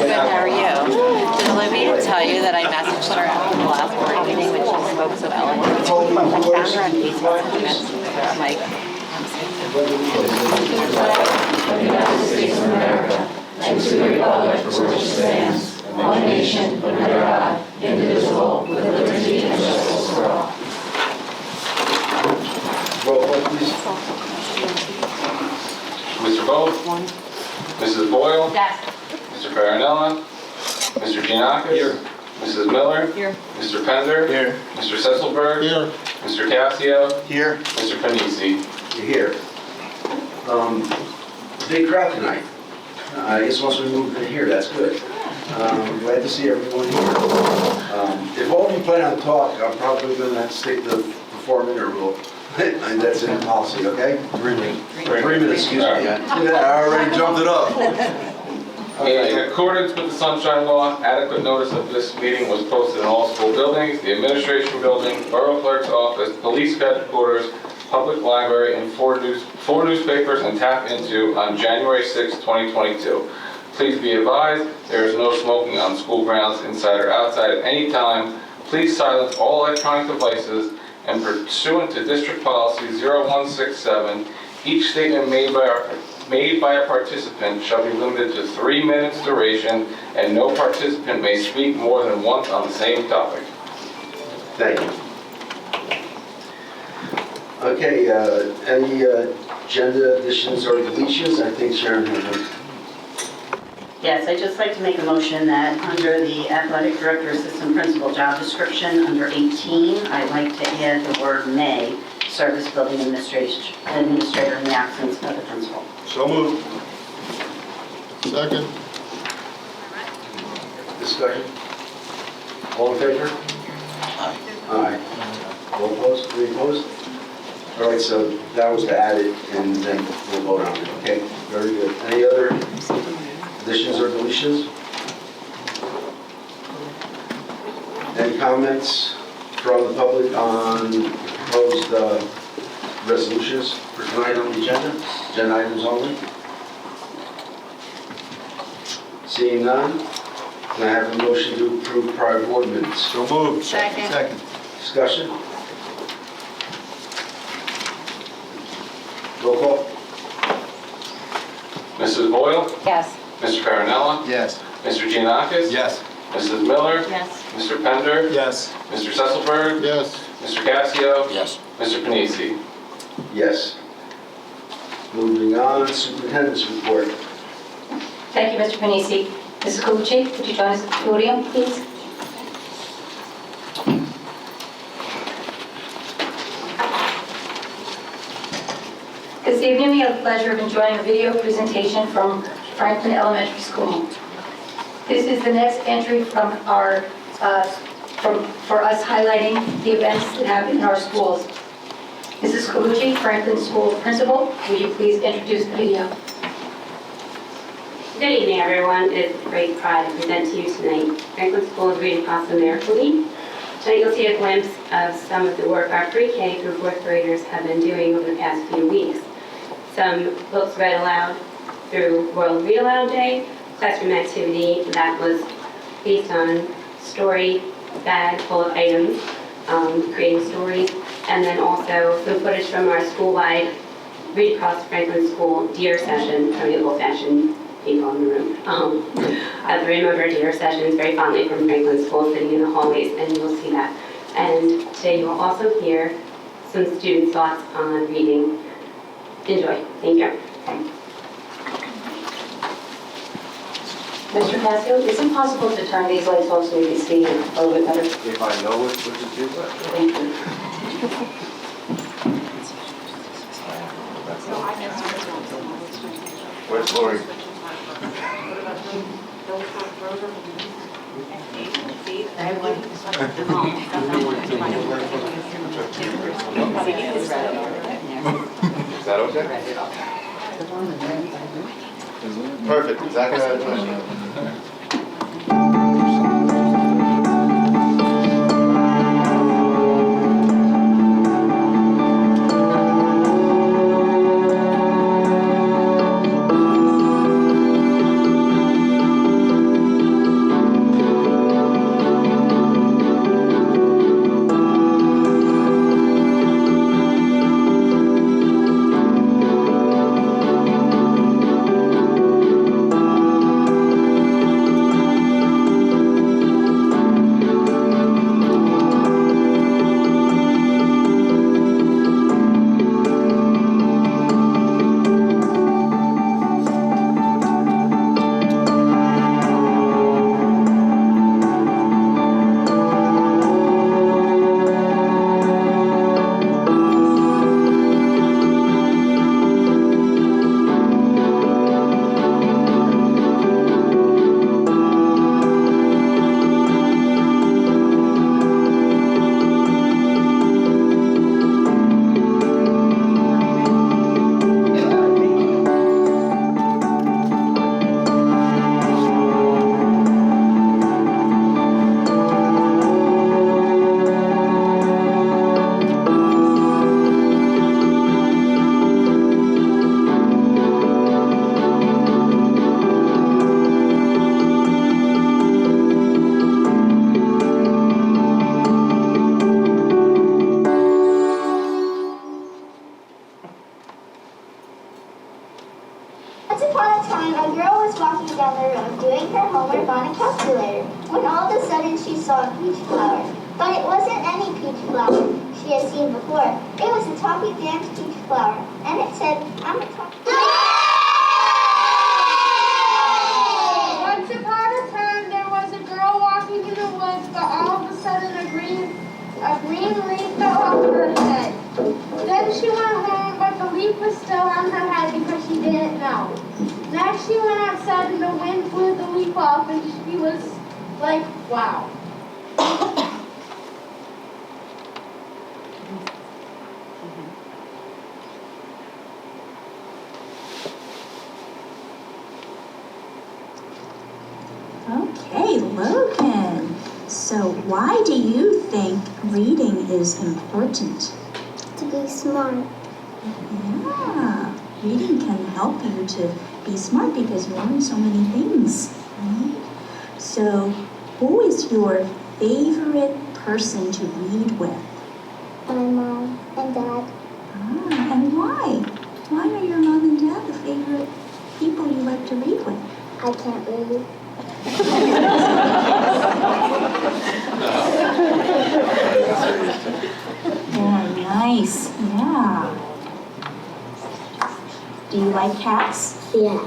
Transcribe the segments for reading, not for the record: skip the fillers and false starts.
Good, how are you? Did Olivia tell you that I messaged her after the last board meeting when she spoke so eloquently? I found her on Facebook sentiments. I'm like, of the United States of America, and to the republic for which it stands, one nation, under God, indivisible, with liberty and justice for all. Roll call, please. Mr. Bowe? Mrs. Boyle? yes. Mr. Farinella? Mr. Giannakis? Here. Mrs. Miller? Here. Mr. Pender? Here. Mr. Sesselberg? Here. Mr. Cassio? Here. Mr. Panisi? You're here. Big crowd tonight. I guess once we move in here, that's good. Glad to see everyone here. If all of you plan on talk, I'm probably going to have to stick to the 4-minute rule. And that's in policy, okay? 3 minutes. 3 minutes, excuse me. Yeah, I already jumped it up. In accordance with the Sunshine Law, adequate notice of this meeting was posted in all school buildings, the administration building, borough clerk's office, police headquarters, public library, and four newspapers and tapped into on January 6, 2022. Please be advised, there is no smoking on school grounds inside or outside at any time. Please silence all electronic devices, and pursuant to District Policy 0167, each statement made by a participant shall be limited to 3 minutes duration, and no participant may speak more than once on the same topic. Thank you. Okay, any agenda additions or deletions? I think Sharon has them. Yes, I'd just like to make a motion that under the athletic director assistant principal job description, under 18, I'd like to add the word may, service building administrator in the absence of the principal. So moved. Second. Discussion? All in favor? Aye. Aye. All opposed? Any opposed? All right, so that was to add it, and then we'll vote on it, okay? Very good. Any other additions or deletions? Any comments from the public on proposed resolutions for tonight on the agenda? Agenda items only? Seeing none, can I have a motion to approve prior board minutes? So moved. Second. Discussion? Roll call? Mrs. Boyle? Yes. Mr. Farinella? Yes. Mr. Giannakis? Yes. Mrs. Miller? Yes. Mr. Pender? Yes. Mr. Sesselberg? Yes. Mr. Cassio? Yes. Mr. Panisi? Yes. Moving on, superintendent's report. Thank you, Mr. Panisi. Mrs. Colucci, could you join us at the podium, please? This evening, we have the pleasure of enjoying a video presentation from Franklin Elementary School. This is the next entry from our, for us highlighting the events that happen in our schools. Mrs. Colucci, Franklin School Principal, will you please introduce the video? Good evening, everyone. It's a great pride to present to you tonight. Franklin School is reading across America Week. Tonight you'll see a glimpse of some of the work our pre-K through 4th graders have been doing over the past few weeks. Some books read aloud through World Read Aloud Day, classroom activity that was based on story bag full of items, creating stories, and then also some footage from our school-wide Read Across Franklin School Deer session from the old-fashioned people in the room. I remember deer sessions very fondly from Franklin School, sitting in the hallways, and you'll see that. And today you will also hear some students' thoughts on reading. Enjoy. Thank you. Mr. Cassio, is it possible to turn these lights off so we can see a little bit better? If I know what to do, Thank you. where's Lori? Is that okay? Perfect, exactly how I planned. on the room doing her homework on a calculator when all of a sudden she saw a peach flower. But it wasn't any peach flower she had seen before. It was a Talking Dan's peach flower, and it said, I'm a talking... Once upon a time, there was a girl walking in the woods, but all of a sudden a green leaf fell off her head. Then she went home, but the leaf was still on her head because she didn't know. Next, she went outside and the wind blew the leaf off, and she was like, wow. Okay, Logan. So why do you think reading is important? To be smart. Yeah, reading can help you to be smart because you learn so many things, right? So who is your favorite person to read with? My mom and dad. And why? Why are your mom and dad the favorite people you like to read with? I can't read. Very nice, yeah. Do you like cats? Yeah.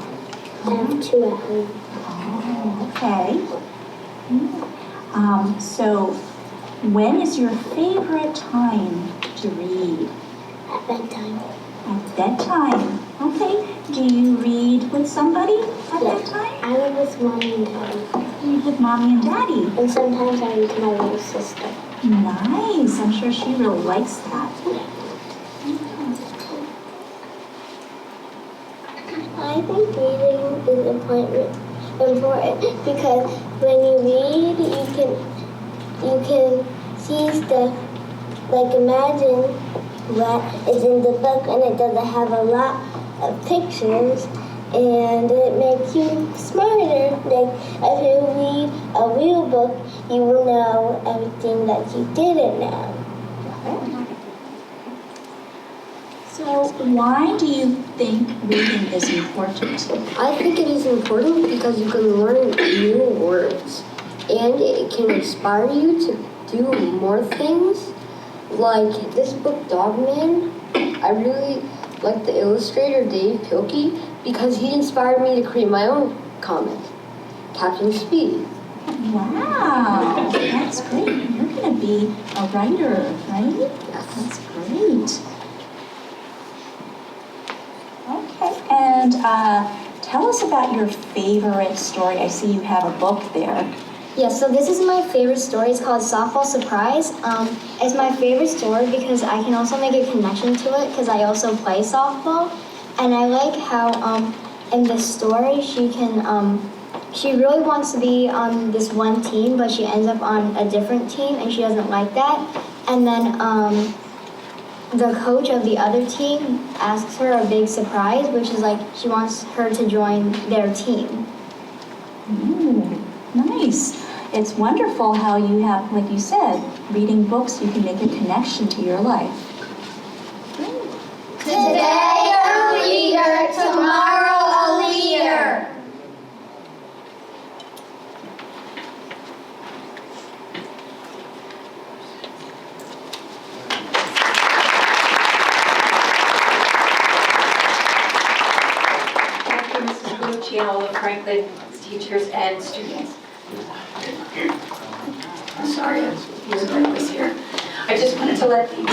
I have 2 at home. Oh, okay. So when is your favorite time to read? At bedtime. At bedtime. Okay. Do you read with somebody at bedtime? I read with mommy and daddy. You read with mommy and daddy. And sometimes I read to my little sister. Nice. I'm sure she really likes that. I think reading is important because when you read, you can see stuff, like imagine what is in the book, and it doesn't have a lot of pictures, and it makes you smarter. Like if you read a real book, you will know everything that you didn't know. So why do you think reading is important? I think it is important because you can learn new words and it can inspire you to do more things. Like this book, Dogman, I really like the illustrator Dave Pilkey because he inspired me to create my own comic, Captain Speed. Wow, that's great. You're going to be a writer, right? Yes. That's great. Okay, and tell us about your favorite story. I see you have a book there. Yeah, so this is my favorite story. It's called Softball Surprise. It's my favorite story because I can also make a connection to it because I also play softball. And I like how in this story she really wants to be on this one team, but she ends up on a different team and she doesn't like that. And then the coach of the other team asks her a big surprise, which is like she wants her to join their team. Ooh, nice. It's wonderful how you have, like you said, reading books, you can make a connection to your life. Today a reader, tomorrow a leader. Thank you, Mrs. Bellucci, and all of Franklin's teachers and students. I'm sorry, I was here. I just wanted to let the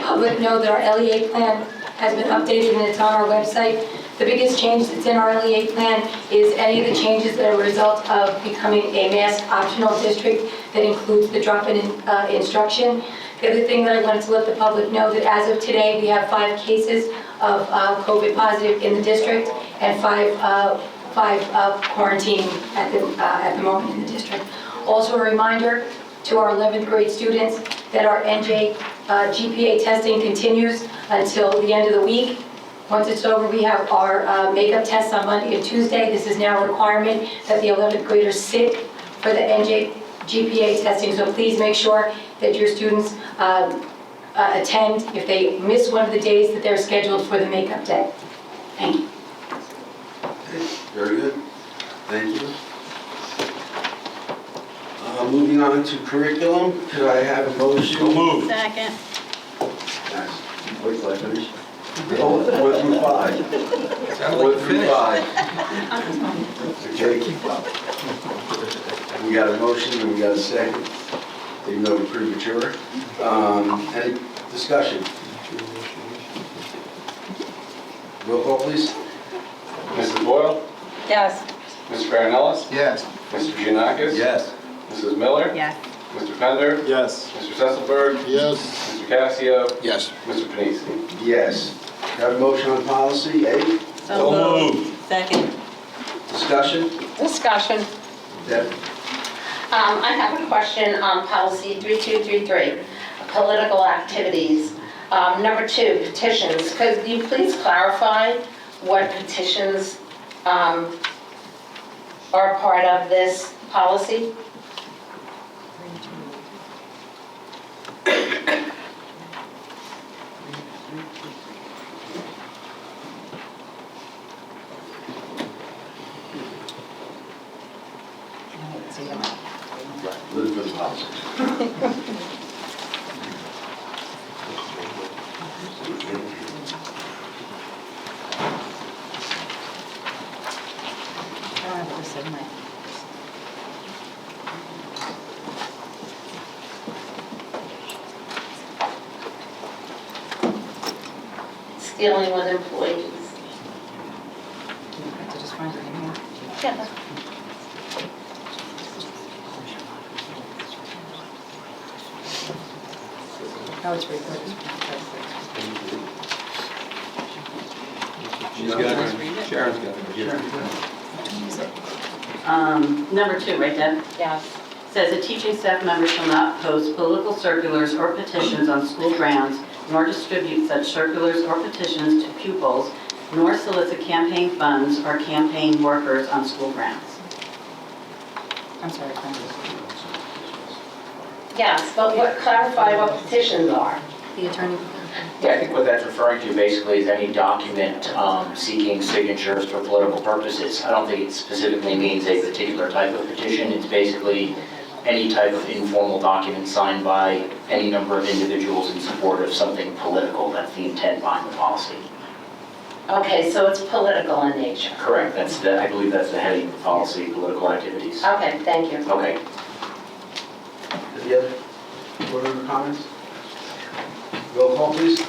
public know that our LEA plan has been updated and it's on our website. The biggest change that's in our LEA plan is any of the changes that are a result of becoming a mask optional district that includes the drop-in instruction. The other thing that I wanted to let the public know that as of today, we have 5 cases of COVID positive in the district and 5 quarantine at the moment in the district. Also a reminder to our 11th grade students that our NJ GPA testing continues until the end of the week. Once it's over, we have our makeup tests on Monday and Tuesday. This is now a requirement that the 11th graders sit for the NJ GPA testing, so please make sure that your students attend if they miss one of the days that they're scheduled for the makeup day. Thank you. Very good. Thank you. Moving on to curriculum, could I have a motion? Second. Nice. Wait till I finish. Oh, 1 through 5. 1 through 5. Okay. We got a motion and we got a second, even though we're premature. Any discussion? Roll call, please. Mrs. Boyle? Yes. Mr. Barinellis? Yes. Mr. Giannakis? Yes. Mrs. Miller? Yes. Mr. Pender? Yes. Mr. Sesselberg? Yes. Mr. Casio? Yes. Mr. Panisi? Yes. Have a motion on policy A. So moved. Second. Discussion? Discussion. Deb? I have a question on policy 3233, political activities. Number 2, petitions. Could you please clarify what petitions are part of this policy? Looking for the policy. Dealing with employees. Yeah. No, it's recorded. She's got it. Sharon's got it. Number 2, right, Deb? Yes. Says a teaching staff member shall not post political circulars or petitions on school grounds, nor distribute such circulars or petitions to pupils, nor solicit campaign funds or campaign workers on school grounds. I'm sorry. Yes, but clarify what petitions are. The attorney. Yeah, I think what that's referring to basically is any document seeking signatures for political purposes. I don't think it specifically means a particular type of petition. It's basically any type of informal document signed by any number of individuals in support of something political. That's the intent behind the policy. Okay, so it's political in nature. Correct. I believe that's the heading of the policy, political activities. Okay, thank you. Okay. Any other board member comments? Roll call, please.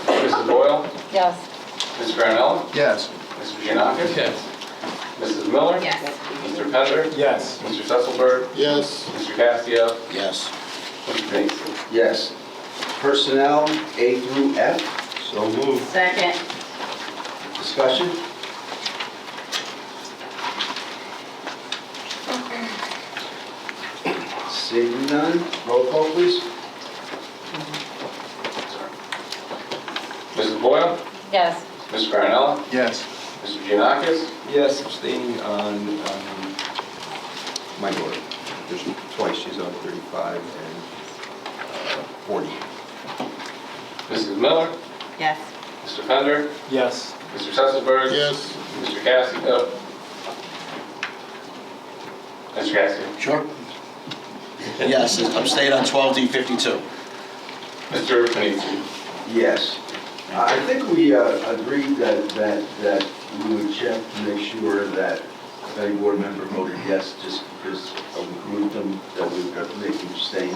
Mrs. Boyle? Yes. Mr. Barinellis? Yes. Mr. Giannakis? Yes. Mrs. Miller? Yes. Mr. Pender? Yes. Mr. Sesselberg? Yes. Mr. Casio? Yes. Mr. Panisi? Yes. Personnel, A through F. So moved. Second. Discussion? Seeing none, roll call, please. Mrs. Boyle? Yes. Mr. Barinellis? Yes. Mr. Giannakis? Yes, abstaining on my daughter. There's twice, she's on 35 and 40. Mrs. Miller? Yes. Mr. Pender? Yes. Mr. Sesselberg? Yes. Mr. Casio? Mr. Casio? Sure. Yes, abstain on 12D52. Mr. Panisi? Yes. I think we agreed that we would check to make sure that if any board member voted yes, just because we grouped them, that we would make them abstain,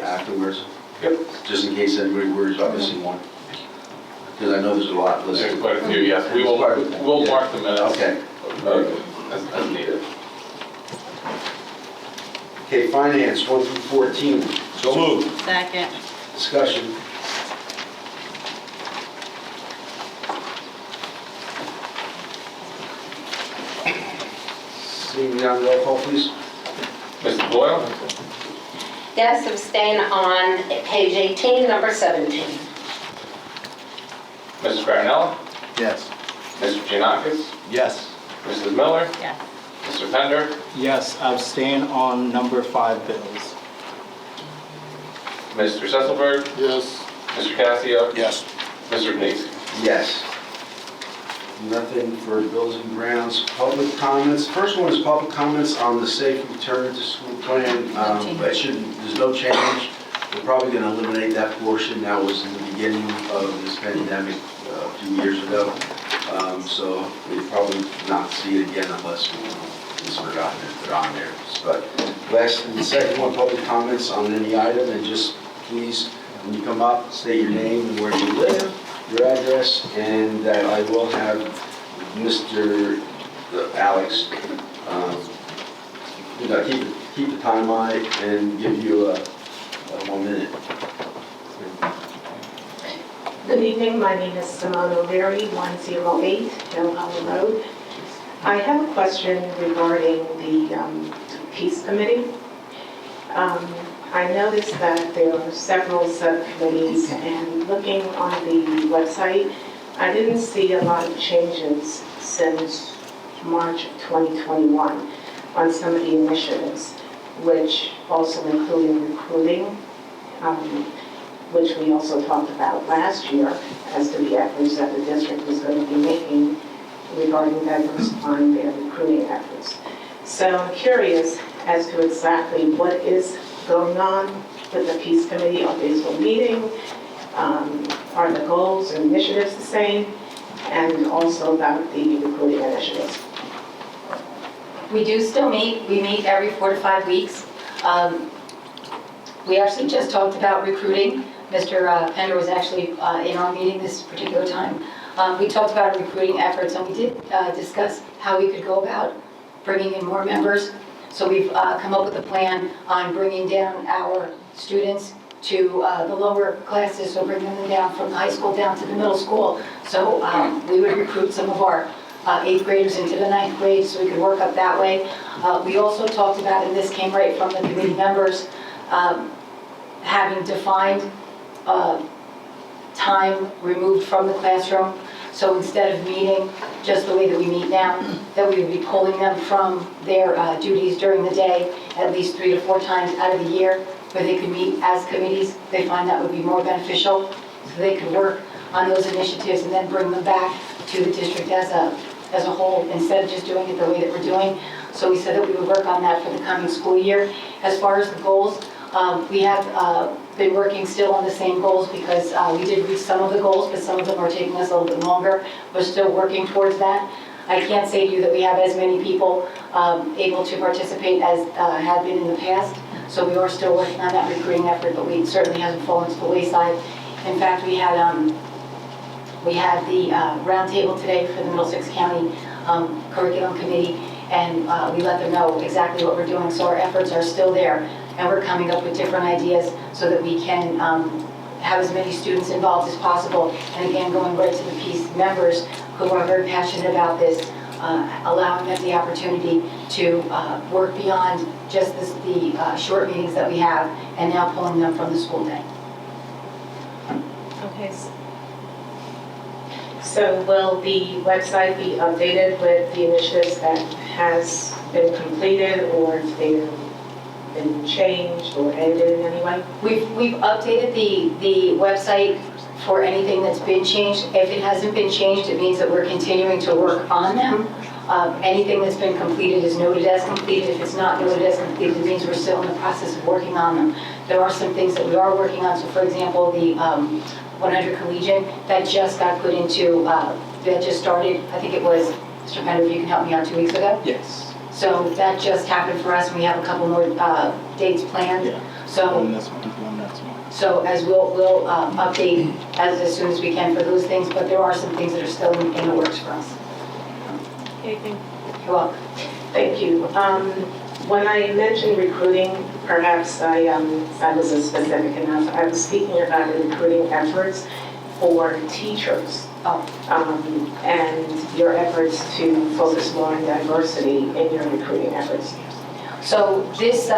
afterwards. Yep. Just in case anybody worries about missing one. Because I know there's a lot There's listed. quite a few, yes. We'll mark the minutes. Okay. As needed. Okay, finance, 1 through 14. So moved. Second. Discussion. Seeing none, roll call, please. Mrs. Boyle? Yes, abstain on page 18, number 17. Mr. Barinelli? Yes. Mr. Giannakis? Yes. Mrs. Miller? Yes. Mr. Pender? Yes, abstain on number 5 bills. Mr. Sesselberg? Yes. Mr. Casio? Yes. Mr. Panisi? Yes. Nothing for Bills and Grounds. Public comments. First one is public comments on the safe return to school plan. There's no change. We're probably going to eliminate that portion. That was in the beginning of this pandemic a few years ago. So we'll probably not see it again unless it's forgotten if they're on there. But last and the second one, public comments on any item, and just please, when you come up, state your name and where you live, your address, and that I will have Mr. Alex, keep the time on it and give you a 1 minute. Good evening, my name is Simone O'Leary, 108 Hill Hollow Road. I have a question regarding the Peace Committee. I noticed that there are several subcommittees, and looking on the website, I didn't see a lot of changes since March of 2021 on some of the initiatives, which also including recruiting, which we also talked about last year as to the efforts that the district was going to be making regarding diversifying their recruiting efforts. So I'm curious as to exactly what is going on with the Peace Committee. Are they still meeting? Are the goals and initiatives the same? And also about the recruiting initiatives. We do still meet. We meet every 4 to 5 weeks. We actually just talked about recruiting. Mr. Pender was actually in our meeting this particular time. We talked about recruiting efforts, and we did discuss how we could go about bringing in more members. So we've come up with a plan on bringing down our students to the lower classes, so bringing them down from the high school down to the middle school. So we would recruit some of our 8th graders into the 9th grade, so we could work up that way. We also talked about, and this came right from the committee members, having defined time removed from the classroom. So instead of meeting just the way that we meet now, that we would be pulling them from their duties during the day at least 3 to 4 times out of the year, where they could meet as committees. They find that would be more beneficial, so they could work on those initiatives and then bring them back to the district as a whole, instead of just doing it the way that we're doing. So we said that we would work on that for the coming school year. As far as the goals, we have been working still on the same goals, because we did reach some of the goals, but some of them are taking us a little bit longer. We're still working towards that. I can't say to you that we have as many people able to participate as have been in the past. So we are still working on that recruiting effort, but we certainly hasn't fallen to the wayside. In fact, we had the roundtable today for the Middlesex County Curriculum Committee, and we let them know exactly what we're doing. So our efforts are still there, and we're coming up with different ideas so that we can have as many students involved as possible. And again, going right to the Peace members who are very passionate about this, allowing them the opportunity to work beyond just the short meetings that we have, and now pulling them from the school day. Okay. So will the website be updated with the initiatives that has been completed, or if they've been changed or edited in any way? We've updated the website for anything that's been changed. If it hasn't been changed, it means that we're continuing to work on them. Anything that's been completed is noted as completed. If it's not noted as completed, it means we're still in the process of working on them. There are some things that we are working on. So for example, the 100 Collegian, that just got put into, that just started, I think it was, Mr. Pender, if you can help me out, 2 weeks ago? Yes. So that just happened for us, and we have a couple more dates planned. Yeah. So One this month, one next month. So as we'll update as soon as we can for those things, but there are some things that are still in the works for us. Okay, thank you. You're welcome. Thank you. When I mentioned recruiting, perhaps I wasn't specific enough. I was speaking about the recruiting efforts for teachers. And your efforts to focus more on diversity in your recruiting efforts. So this,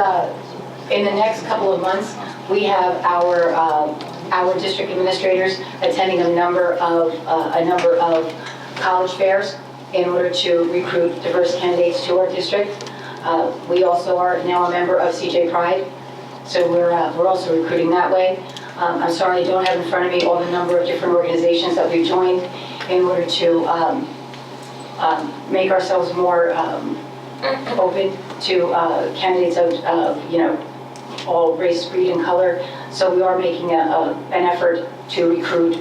in the next couple of months, we have our district administrators attending a number of college fairs in order to recruit diverse candidates to our district. We also are now a member of CJ Pride, so we're also recruiting that way. I'm sorry, I don't have in front of me all the number of different organizations that we've joined in order to make ourselves more open to candidates of, all race, breed, and color. So we are making an effort to recruit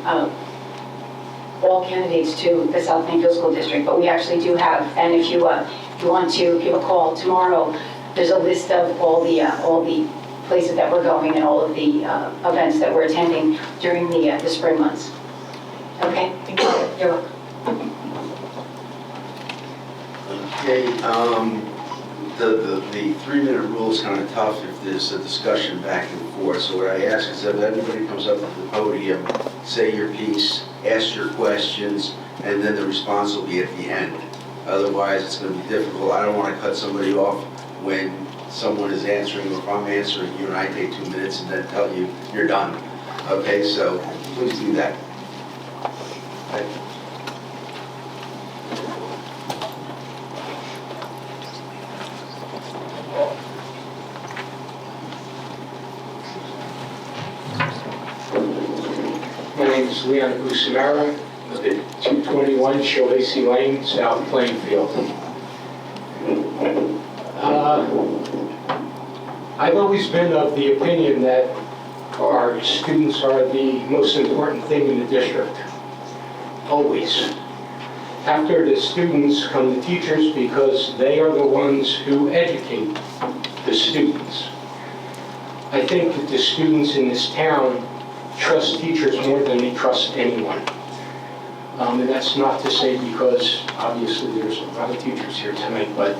all candidates to the South Plainfield School District. But we actually do have, and if you want to give a call tomorrow, there's a list of all the places that we're going and all of the events that we're attending during the spring months. Okay, thank you. You're welcome. Okay, the 3-minute rule is kind of tough if there's a discussion back and forth. So what I ask is that everybody comes up to the podium, say your piece, ask your questions, and then the response will be at the end. Otherwise, it's going to be difficult. I don't want to cut somebody off when someone is answering, or if I'm answering you and I take 2 minutes and then tell you you're done. Okay, so please do that. Thank you. My name is Leon Busamara, live at 221 Shalacy Lane, South Plainfield. I've always been of the opinion that our students are the most important thing in the district. Always. After the students come the teachers, because they are the ones who educate the students. I think that the students in this town trust teachers more than they trust anyone. And that's not to say because obviously there's a lot of teachers here tonight, but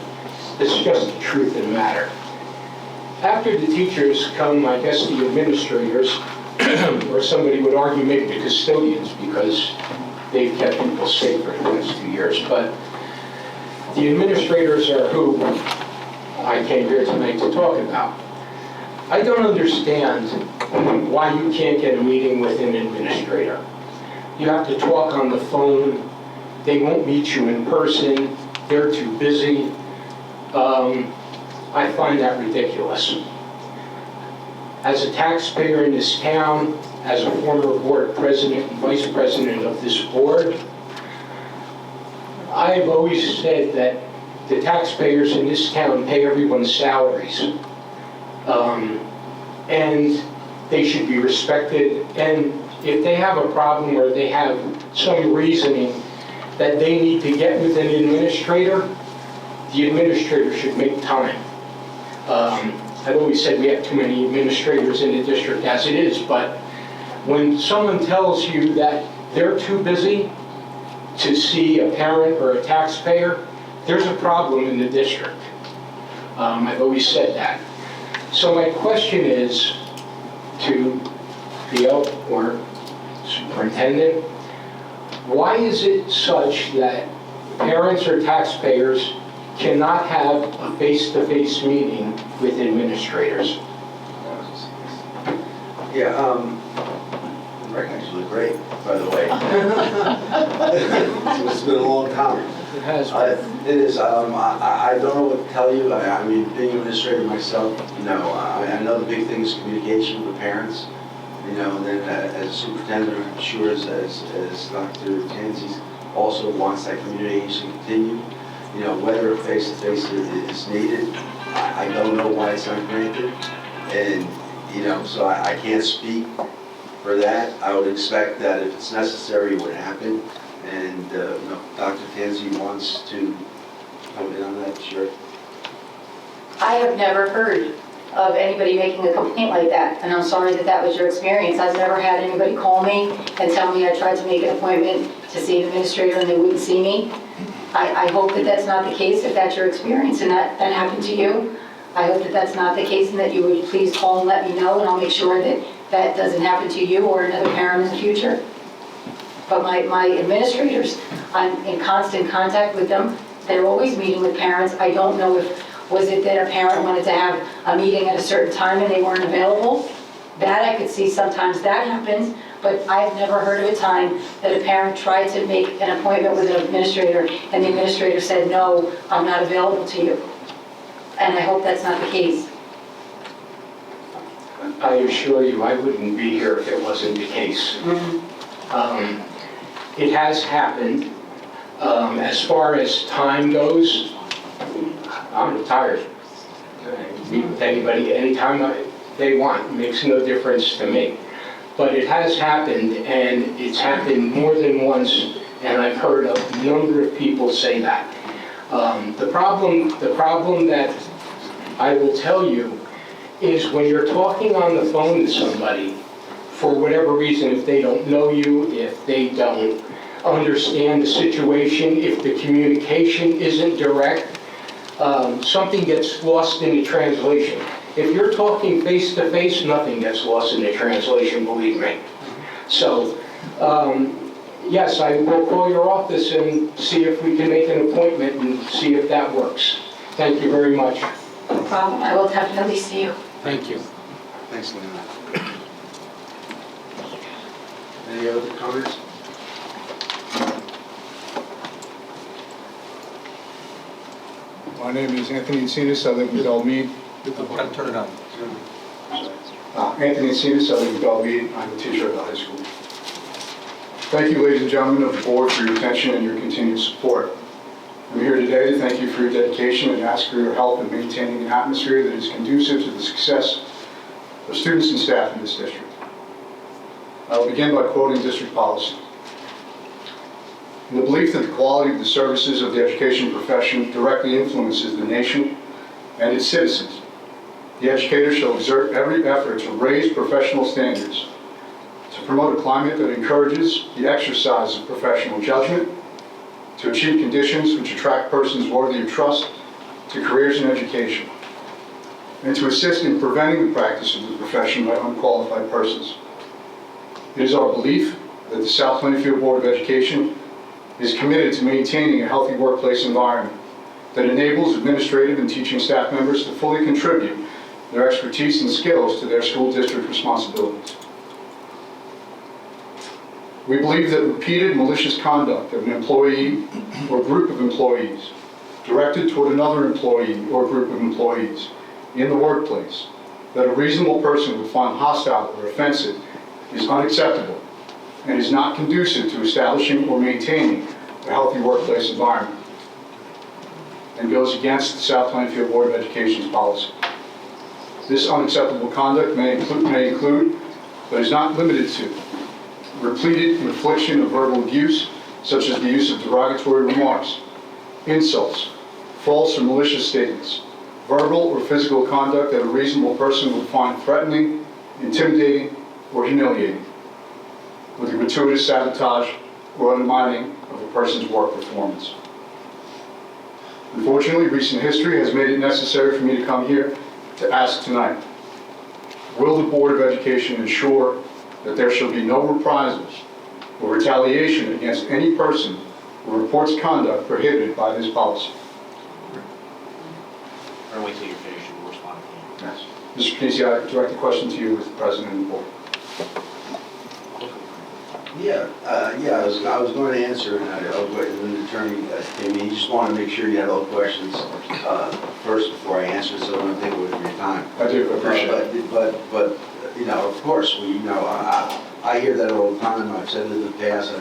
it's just the truth of the matter. After the teachers come, I guess, the administrators, or somebody would argue maybe the custodians, because they've kept people safe for the last 2 years. But the administrators are who I came here tonight to talk about. I don't understand why you can't get a meeting with an administrator. You have to talk on the phone. They won't meet you in person. They're too busy. I find that ridiculous. As a taxpayer in this town, as a former board president and vice president of this board, I've always said that the taxpayers in this town pay everyone's salaries. And they should be respected. And if they have a problem or they have some reasoning that they need to get with an administrator, the administrator should make time. I've always said we have too many administrators in the district as it is, but when someone tells you that they're too busy to see a parent or a taxpayer, there's a problem in the district. I've always said that. So my question is to Theo or Superintendent, why is it such that parents or taxpayers cannot have a face-to-face meeting with administrators? Yeah, Rick actually great, by the way. It's been a long time. It has It is. I don't know what to tell you. I mean, being an administrator myself, I know the big thing is communication with parents. And then as a superintendent, I'm sure as Dr. Tansey also wants that communication to continue. Whether a face-to-face is needed, I don't know why it's not granted. And, so I can't speak for that. I would expect that if it's necessary, it would happen. And Dr. Tansey wants to come in on that, sure. I have never heard of anybody making a complaint like that, and I'm sorry that that was your experience. I've never had anybody call me and tell me I tried to make an appointment to see an administrator and they wouldn't see me. I hope that that's not the case, if that's your experience and that happened to you. I hope that that's not the case and that you would please call and let me know, and I'll make sure that that doesn't happen to you or another parent in the future. But my administrators, I'm in constant contact with them. They're always meeting with parents. I don't know was it that a parent wanted to have a meeting at a certain time and they weren't available? That I could see sometimes that happens, but I've never heard of a time that a parent tried to make an appointment with an administrator and the administrator said, no, I'm not available to you. And I hope that's not the case. I assure you I wouldn't be here if it wasn't the case. It has happened. As far as time goes, I'm retired. I meet with anybody anytime they want. It makes no difference to me. But it has happened, and it's happened more than once, and I've heard a number of people say that. The problem that I will tell you is when you're talking on the phone to somebody, for whatever reason, if they don't know you, if they don't understand the situation, if the communication isn't direct, something gets lost in the translation. If you're talking face-to-face, nothing gets lost in the translation, believe me. So, yes, I will call your office and see if we can make an appointment and see if that works. Thank you very much. No problem. I will definitely see you. Thank you. Thanks, Lena. Any other comments? My name is Anthony Encinas. I live in Belmead. Turn it on. Anthony Encinas. I live in Belmead. I'm a teacher at the high school. Thank you, ladies and gentlemen of the board, for your attention and your continued support. I'm here today to thank you for your dedication and ask for your help in maintaining an atmosphere that is conducive to the success of students and staff in this district. I will begin by quoting district policy. In the belief that the quality of the services of the education profession directly influences the nation and its citizens, the educator shall exert every effort to raise professional standards, to promote a climate that encourages the exercise of professional judgment, to achieve conditions which attract persons worthy of trust to careers in education, and to assist in preventing the practice of the profession by unqualified persons. It is our belief that the South Plainfield Board of Education is committed to maintaining a healthy workplace environment that enables administrative and teaching staff members to fully contribute their expertise and skills to their school district responsibilities. We believe that repeated malicious conduct of an employee or group of employees directed toward another employee or group of employees in the workplace that a reasonable person would find hostile or offensive is unacceptable and is not conducive to establishing or maintaining a healthy workplace environment, and goes against the South Plainfield Board of Education's policy. This unacceptable conduct may include, but is not limited to, repeated infliction of verbal abuse, such as the use of derogatory remarks, insults, false or malicious statements, verbal or physical conduct that a reasonable person would find threatening, intimidating, or humiliating, with a gratuitous sabotage or undermining of a person's work performance. Unfortunately, recent history has made it necessary for me to come here to ask tonight, will the Board of Education ensure that there shall be no reprisals or retaliation against any person who reports conduct prohibited by this policy? Or wait till you're finished and we'll respond. Yes. Mr. Casey, I direct the question to you as the President of the Board. I was going to answer, and the attorney came in. He just wanted to make sure you had all the questions first before I answer, so I don't take away from your time. I do appreciate it. But of course, I hear that all the time. I've said it in the past,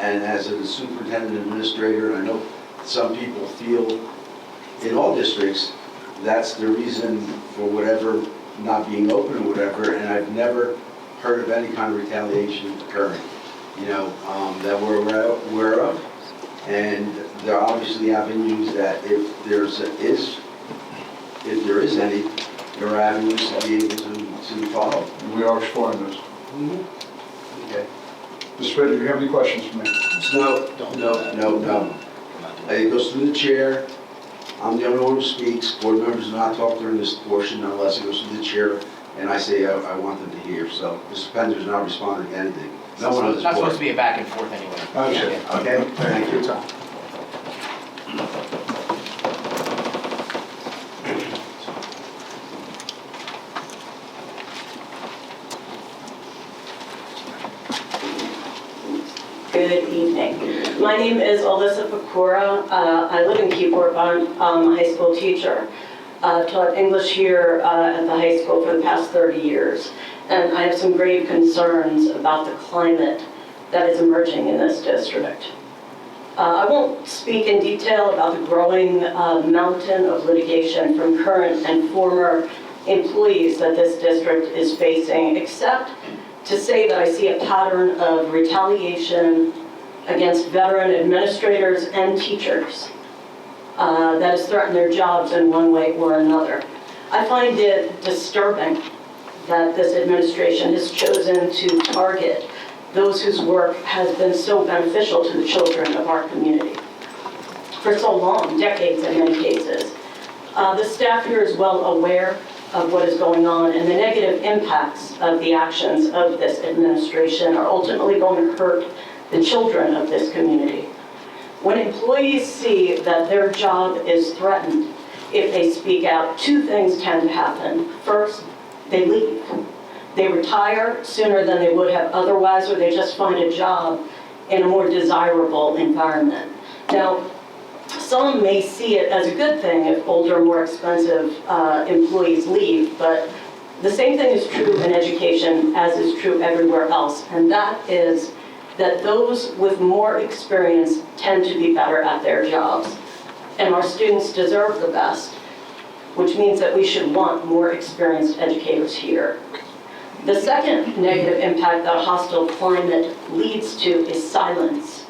and as a superintendent administrator, and I know some people feel in all districts that's the reason for whatever not being open or whatever, and I've never heard of any kind of retaliation occurring, that we're aware of. And there are obviously avenues that if there is any, there are avenues to be able to follow. And we are exploring those. Okay. Mr. Ritter, do you have any questions for me? No. It goes through the chair. I'm the only one who speaks. Board members do not talk during this portion unless it goes through the chair and I say I want them to hear. So Mr. Pender's not responding to anything. No one on this board. It's not supposed to be a back and forth anyway. Okay, thank you. Good evening. My name is Alyssa Pecora. I live in Keyport. I'm a high school teacher. I've taught English here at the high school for the past 30 years. And I have some grave concerns about the climate that is emerging in this district. I won't speak in detail about the growing mountain of litigation from current and former employees that this district is facing, except to say that I see a pattern of retaliation against veteran administrators and teachers that has threatened their jobs in one way or another. I find it disturbing that this administration has chosen to target those whose work has been so beneficial to the children of our community for so long, decades in many cases. The staff here is well aware of what is going on, and the negative impacts of the actions of this administration are ultimately going to hurt the children of this community. When employees see that their job is threatened, if they speak out, two things tend to happen. First, they leave. They retire sooner than they would have otherwise, or they just find a job in a more desirable environment. Now, some may see it as a good thing if older, more expensive employees leave, but the same thing is true in education as is true everywhere else, and that is that those with more experience tend to be better at their jobs, and our students deserve the best, which means that we should want more experienced educators here. The second negative impact that a hostile climate leads to is silence.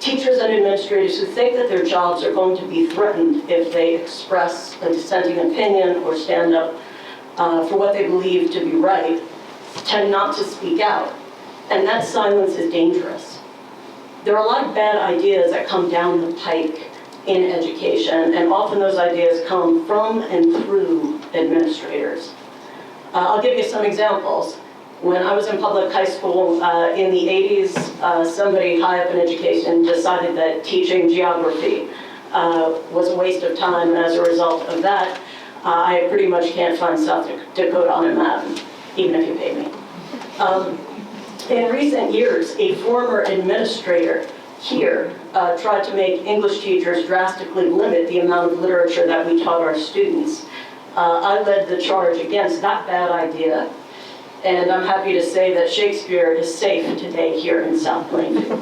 Teachers and administrators who think that their jobs are going to be threatened if they express a dissenting opinion or stand up for what they believe to be right tend not to speak out, and that silence is dangerous. There are a lot of bad ideas that come down the pike in education, and often those ideas come from and through administrators. I'll give you some examples. When I was in public high school in the 80s, somebody high up in education decided that teaching geography was a waste of time, and as a result of that, I pretty much can't find South Dakota on a map, even if you pay me. In recent years, a former administrator here tried to make English teachers drastically limit the amount of literature that we taught our students. I led the charge against that bad idea, and I'm happy to say that Shakespeare is safe today here in South Plainfield.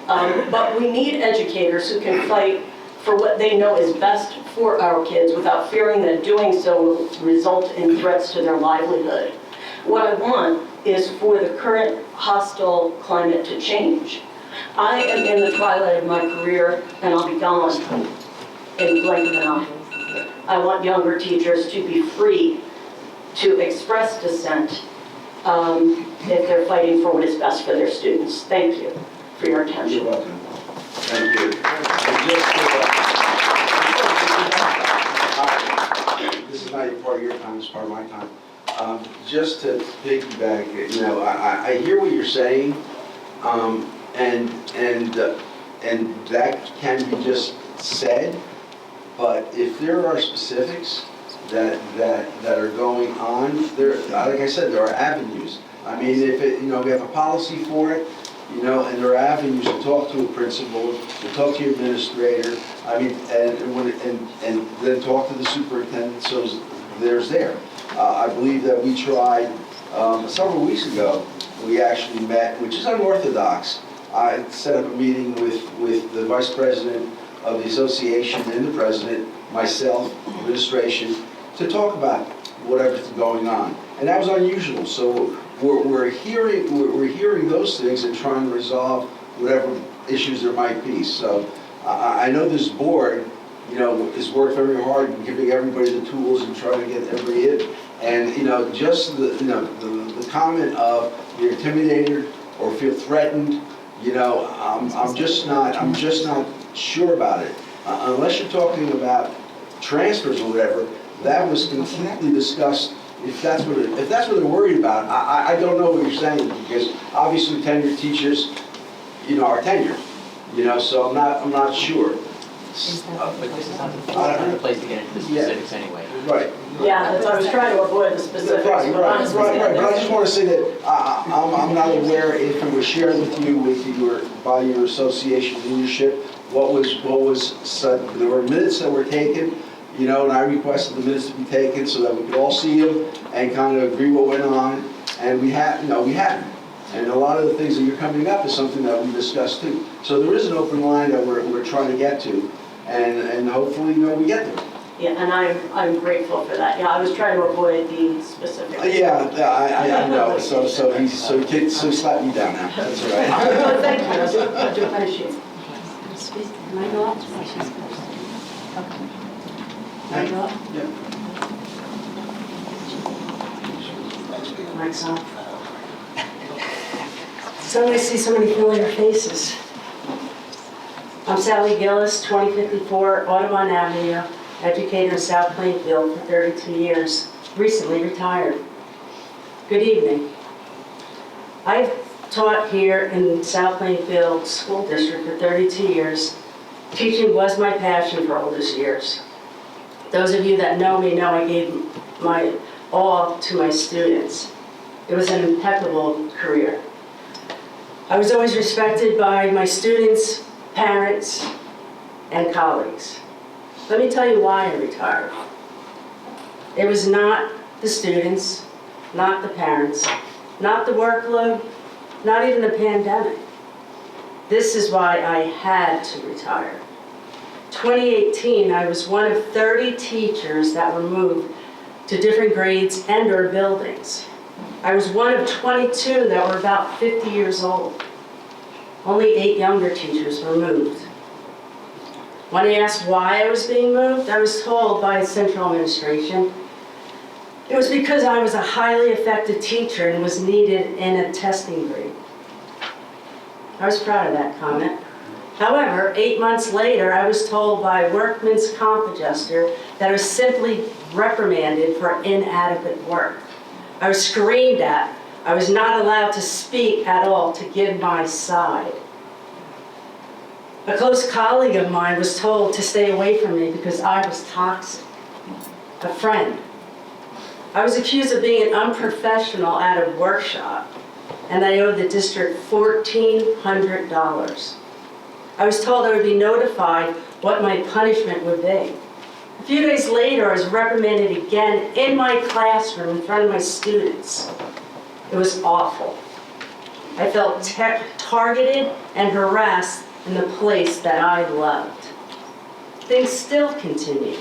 But we need educators who can fight for what they know is best for our kids without fearing that doing so will result in threats to their livelihood. What I want is for the current hostile climate to change. I am in the twilight of my career, and I'll be gone in the blink of an eye. I want younger teachers to be free to express dissent if they're fighting for what is best for their students. Thank you for your attention. You're welcome. Thank you. This is not part of your time, it's part of my time. Just to piggyback, you know, I hear what you're saying, and that can be just said, but if there are specifics that are going on, there, like I said, there are avenues. I mean, if it, you know, we have a policy for it, you know, and there are avenues to talk to a principal, to talk to your administrator. I mean, and then talk to the superintendent. So there's there. I believe that we tried several weeks ago. We actually met, which is unorthodox. I set up a meeting with the vice president of the association and the president, myself, administration, to talk about whatever's going on, and that was unusual. So we're hearing those things and trying to resolve whatever issues there might be. So I know this board, you know, has worked very hard in giving everybody the tools and trying to get everybody in. And you know, just the comment of you're intimidated or feel threatened, you know, I'm just not sure about it. Unless you're talking about transfers or whatever, that was completely discussed. If that's what they're worried about, I don't know what you're saying, because obviously tenured teachers, you know, are tenured, you know. So I'm not sure. But this is not the place to get into the specifics anyway. Right. Yeah, that's, I was trying to avoid the specifics. Right. But I just want to say that I'm not aware if it was shared with you by your association leadership what was said. There were minutes that were taken, you know, and I requested the minutes to be taken so that we could all see them and kind of agree what went on. And we had, you know, we hadn't. And a lot of the things that you're coming up is something that we discussed too. So there is an open line that we're trying to get to, and hopefully, we get there. Yeah, and I'm grateful for that. Yeah, I was trying to avoid the specifics. Yeah, I know, so he slapped me down now, that's all right. Well, thank you, I do appreciate it. Can I go up? Okay. Can I go up? Yeah. Mike's on. So nice to see so many familiar faces. I'm Sally Gillis, 2054 Audubon Avenue, educator in South Plainfield for 32 years, recently retired. Good evening. I've taught here in South Plainfield School District for 32 years. Teaching was my passion for all those years. Those of you that know me know I gave my all to my students. It was an impeccable career. I was always respected by my students, parents, and colleagues. Let me tell you why I retired. It was not the students, not the parents, not the workload, not even the pandemic. This is why I had to retire. 2018, I was one of 30 teachers that were moved to different grades and/or buildings. I was one of 22 that were about 50 years old. Only 8 younger teachers were moved. When I asked why I was being moved, I was told by central administration it was because I was a highly effective teacher and was needed in a testing grade. I was proud of that comment. However, 8 months later, I was told by a workman's comp adjuster that I was simply reprimanded for inadequate work. I was screamed at. I was not allowed to speak at all to give my side. A close colleague of mine was told to stay away from me because I was toxic. A friend. I was accused of being an unprofessional at a workshop, and I owed the district $1,400. I was told I would be notified what my punishment would be. A few days later, I was reprimanded again in my classroom in front of my students. It was awful. I felt targeted and harassed in the place that I loved. Things still continued.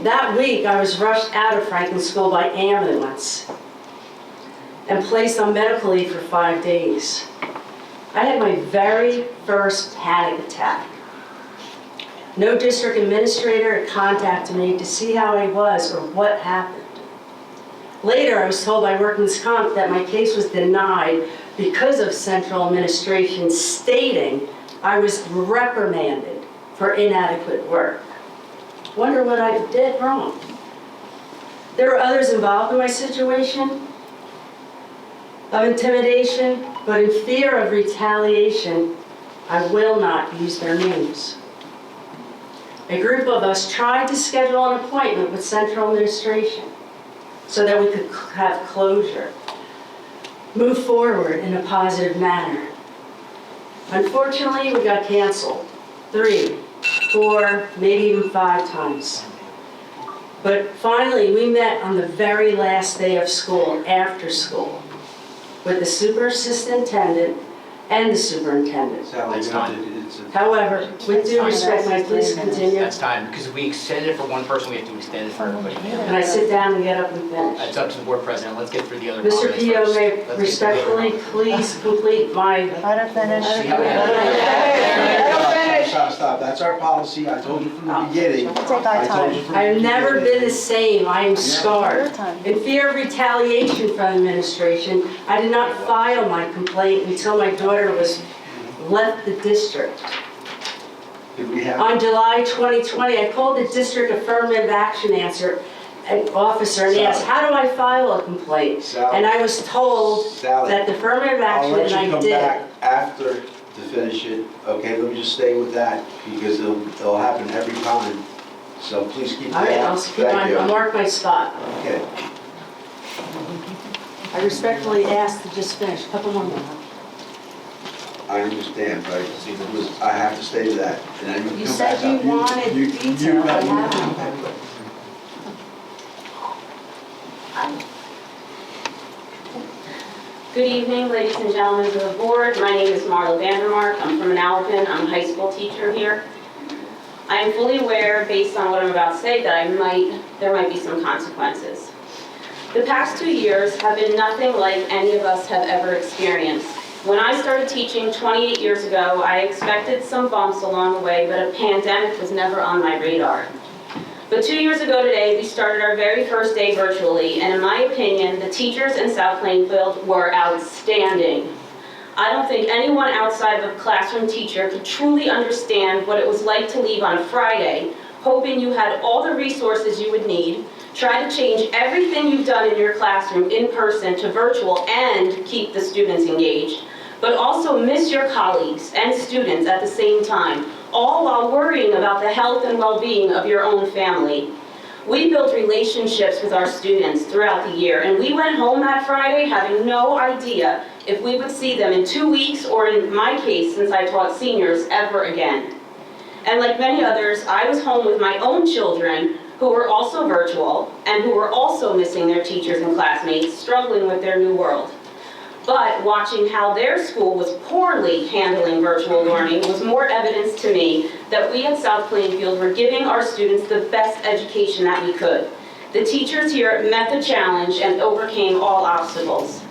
That week, I was rushed out of Franklin School by ambulance and placed on medical leave for 5 days. I had my very first panic attack. No district administrator had contacted me to see how I was or what happened. Later, I was told by workman's comp that my case was denied because of central administration stating I was reprimanded for inadequate work. Wonder what I did wrong. There were others involved in my situation of intimidation, but in fear of retaliation, I will not use their names. A group of us tried to schedule an appointment with central administration so that we could have closure, move forward in a positive manner. Unfortunately, we got canceled 3, 4, maybe even 5 times. But finally, we met on the very last day of school, after school, with the superintendent and the superintendent. That's time. However, with due respect, may I please continue? That's time, because if we extend it for one person, we have to extend it for everybody. Can I sit down and get up and finish? It's up to the board president. Let's get through the other Mr. comments Pio, first. may Let's get through the respectfully other- please complete my... Let her finish. Stop, that's our policy, I told you from the beginning. Take our I told you time. from the I've never beginning. been the same. I am scarred. In fear of retaliation from administration, I did not file my complaint until my daughter was left the district. Did we have? On July 2020, I called the district affirmative action officer and asked, how do I file a complaint? Sally. And I was told Sally, that the affirmative action, I'll and let I you come did. back after to finish it, okay? Let me just stay with that, because it'll happen every time. So please keep All right, going. I'll keep on, I'll mark my spot. Okay. I respectfully ask to just finish, a couple more minutes. I understand, but I have to stay to that. And then You come said back you up. wanted detail, I haven't. Good evening, ladies and gentlemen of the board. My name is Marla Vandermark. I'm from Manalapan. I'm a high school teacher here. I am fully aware, based on what I'm about to say, that there might be some consequences. The past 2 years have been nothing like any of us have ever experienced. When I started teaching 28 years ago, I expected some bumps along the way, but a pandemic was never on my radar. But 2 years ago today, we started our very first day virtually, and in my opinion, the teachers in South Plainfield were outstanding. I don't think anyone outside of a classroom teacher could truly understand what it was like to leave on a Friday, hoping you had all the resources you would need, try to change everything you've done in your classroom in person to virtual and keep the students engaged, but also miss your colleagues and students at the same time, all while worrying about the health and well-being of your own family. We built relationships with our students throughout the year, and we went home that Friday having no idea if we would see them in 2 weeks, or in my case, since I taught seniors, ever again. And like many others, I was home with my own children who were also virtual and who were also missing their teachers and classmates, struggling with their new world. But watching how their school was poorly handling virtual learning was more evidence to me that we at South Plainfield were giving our students the best education that we could. The teachers here met the challenge and overcame all obstacles.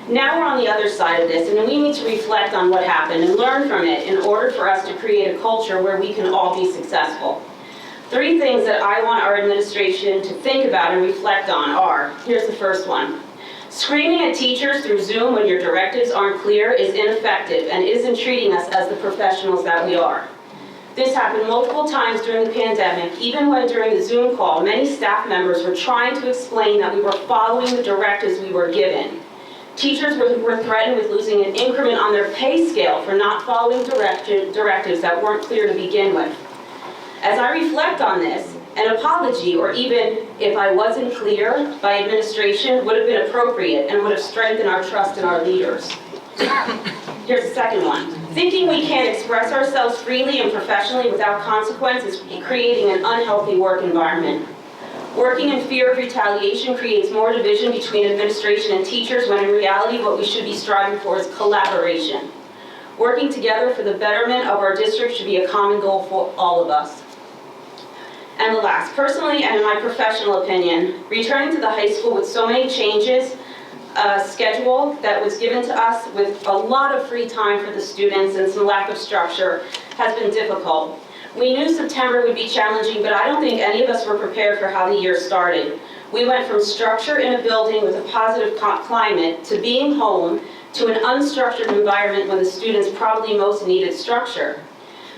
Now we're on the other side of this, and we need to reflect on what happened and learn from it in order for us to create a culture where we can all be successful. 3 things that I want our administration to think about and reflect on are, here's the first one. Screaming at teachers through Zoom when your directives aren't clear is ineffective and isn't treating us as the professionals that we are. This happened multiple times during the pandemic, even when during the Zoom call, many staff members were trying to explain that we were following the directives we were given. Teachers were threatened with losing an increment on their pay scale for not following directives that weren't clear to begin with. As I reflect on this, an apology, or even if I wasn't clear by administration, would have been appropriate and would have strengthened our trust in our leaders. Here's the second one. Thinking we can't express ourselves freely and professionally without consequence is creating an unhealthy work environment. Working in fear of retaliation creates more division between administration and teachers, when in reality what we should be striving for is collaboration. Working together for the betterment of our district should be a common goal for all of us. And the last, personally and in my professional opinion, returning to the high school with so many changes, a schedule that was given to us with a lot of free time for the students and some lack of structure has been difficult. We knew September would be challenging, but I don't think any of us were prepared for how the year started. We went from structure in a building with a positive climate to being home to an unstructured environment when the students probably most needed structure.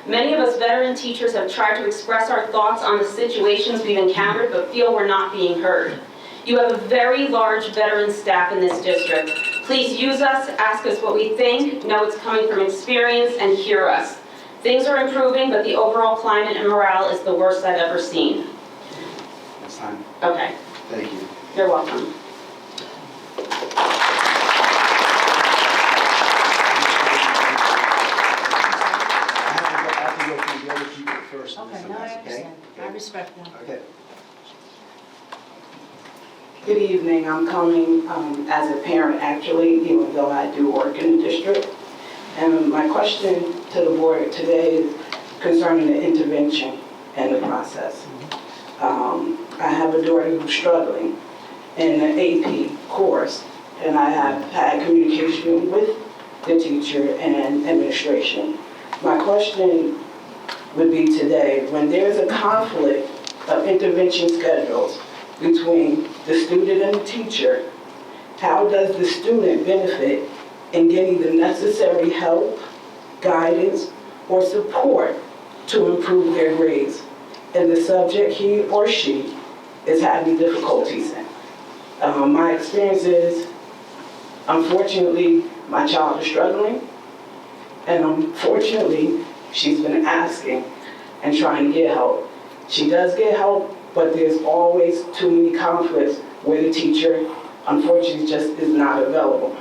Many of us veteran teachers have tried to express our thoughts on the situations we've encountered, but feel we're not being heard. You have a very large veteran staff in this district. Please use us, ask us what we think, know it's coming from experience, and hear us. Things are improving, but the overall climate and morale is the worst I've ever seen. It's time. Okay. Thank you. You're welcome. Okay, no, I understand. I respect them. Okay. Good evening. I'm coming as a parent, actually, even though I do work in the district. And my question to the board today is concerning the intervention and the process. I have a daughter who's struggling in the AP course, and I have had communication with the teacher and administration. My question would be today, when there's a conflict of intervention schedules between the student and the teacher, how does the student benefit in getting the necessary help, guidance, or support to improve their grades in the subject he or she is having difficulties in? My experience is, unfortunately, my child is struggling, and unfortunately, she's been asking and trying to get help. She does get help, but there's always too many conflicts where the teacher, unfortunately, just is not available.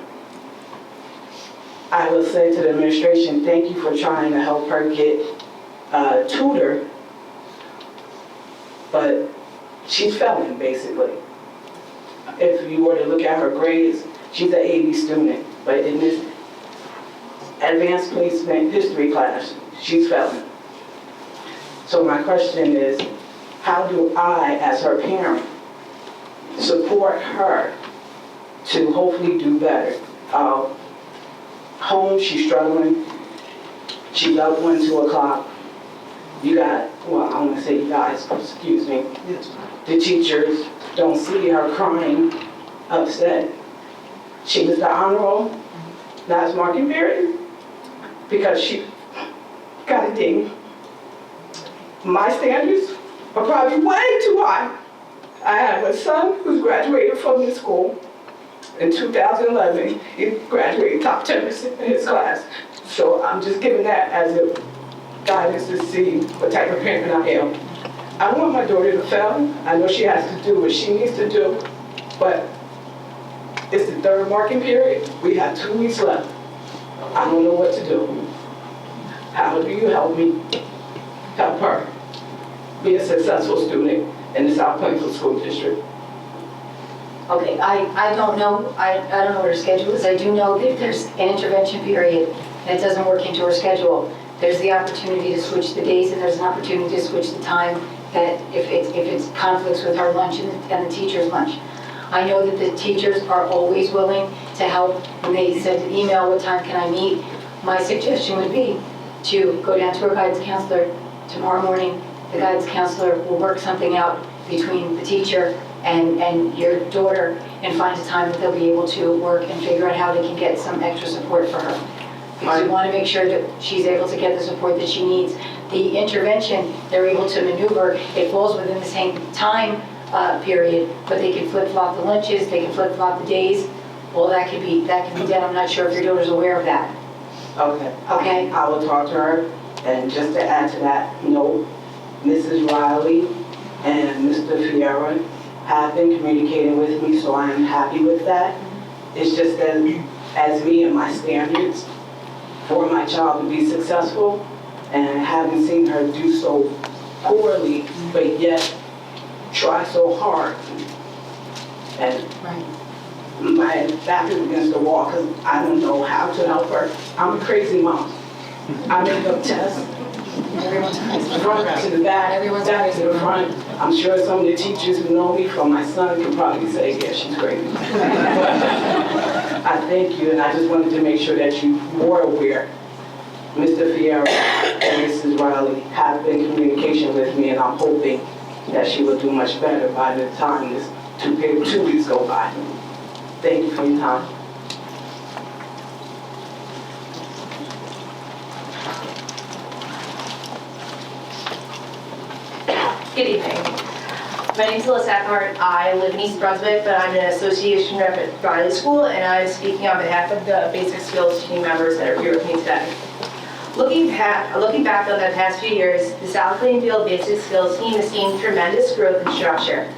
I will say to the administration, thank you for trying to help her get a tutor, but she's failing, basically. If you were to look at her grades, She's an 80 student, but in this advanced placement history class, she's failing. So my question is, how do I, as her parent, support her to hopefully do better? Home, she's struggling. She's up 1, 2 o'clock. You got, well, I want to say you guys, excuse me. The teachers don't see her crying, upset. She was the honor roll last marking period because she got a ding. My standards are probably way too high. I have a son who's graduated from this school in 2011. He graduated top 10% in his class. So I'm just giving that as a guidance to see what type of parent I am. I don't want my daughter to fail. I know she has to do what she needs to do, but it's the third marking period. We have 2 weeks left. I don't know what to do. How do you help me help her be a successful student in the South Plainfield School District? Okay, I don't know. I don't know what her schedule is. I do know that if there's an intervention period and it doesn't work into her schedule, there's the opportunity to switch the days, and there's an opportunity to switch the time that if it's conflicts with her lunch and the teacher's lunch. I know that the teachers are always willing to help. When they send an email, what time can I meet? My suggestion would be to go down to her guidance counselor tomorrow morning. The guidance counselor will work something out between the teacher and your daughter and find a time that they'll be able to work and figure out how they can get some extra support for her. Because we want to make sure that she's able to get the support that she needs. The intervention, they're able to maneuver. It falls within the same time period, but they can flip-flop the lunches, they can flip-flop the days. Well, that can be done. I'm not sure if your daughter's aware of that. Okay. Okay. I will talk to her, and just to add to that, Mrs. Riley and Mr. Fiera have been communicating with me, so I am happy with that. It's just that as me and my standards for my child to be successful, and having seen her do so poorly, but yet try so hard. And my back is against the wall because I don't know how to help her. I'm a crazy mom. I make up tests. Front to the back, back to the front. I'm sure some of the teachers who know me from my son can probably say, yeah, she's crazy. I thank you, and I just wanted to make sure that you were aware. Mr. Fiera and Mrs. Riley have been in communication with me, and I'm hoping that she will do much better by the time this 2 weeks go by. Thank you for your time. Good evening. My name is Alyssa Eckhart. I live in East Brunswick, but I'm an association rep at Riley School, and I'm speaking on behalf of the basic skills team members that are here with me today. Looking back on the past few years, the South Plainfield Basic Skills team has seen tremendous growth and structure.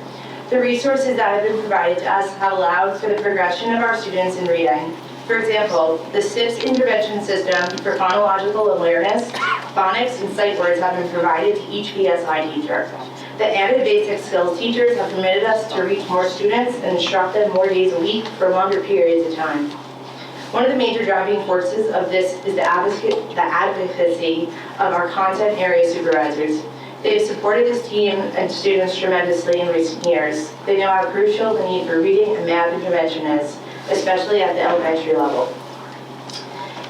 The resources that have been provided to us have allowed for the progression of our students in reading. For example, the SIPS intervention system for phonological awareness, phonics, and sight words have been provided to each BSI teacher. The added basic skills teachers have permitted us to reach more students and instruct them more days a week for longer periods of time. One of the major driving forces of this is the advocacy of our content area supervisors. They have supported this team and students tremendously in recent years. They know how crucial the need for reading and math intervention is, especially at the elementary level.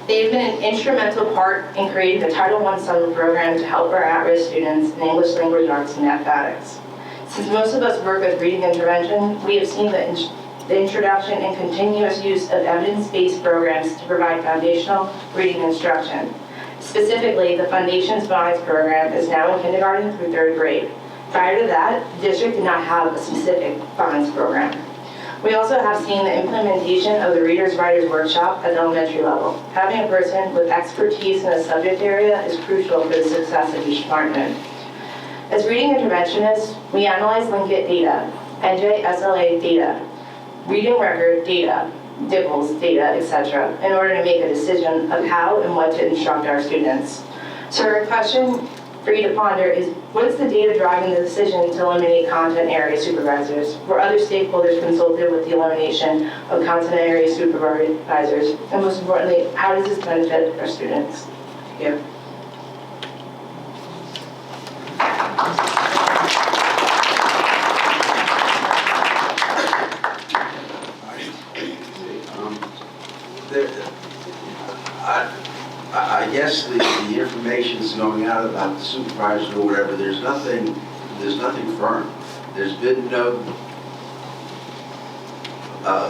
They have been an instrumental part in creating the Title I summer program to help our at-risk students in English language arts and mathematics. Since most of us work with reading intervention, we have seen the introduction and continuous use of evidence-based programs to provide foundational reading instruction. Specifically, the Foundations Phonics program is now in kindergarten through 3rd grade. Prior to that, the district did not have a specific phonics program. We also have seen the implementation of the Readers Writers Workshop at the elementary level. Having a person with expertise in a subject area is crucial for the success of each department. As reading interventionists, we analyze Linkit data, NJSLA data, reading record data, DIPLS data, etc., in order to make a decision of how and what to instruct our students. So our question for you to ponder is, what is the data driving the decision to eliminate content area supervisors? Were other stakeholders consulted with the elimination of content area supervisors? And most importantly, how does this benefit our students? Thank you. I guess the information's going out about the supervisor or whatever. There's nothing firm. There's been no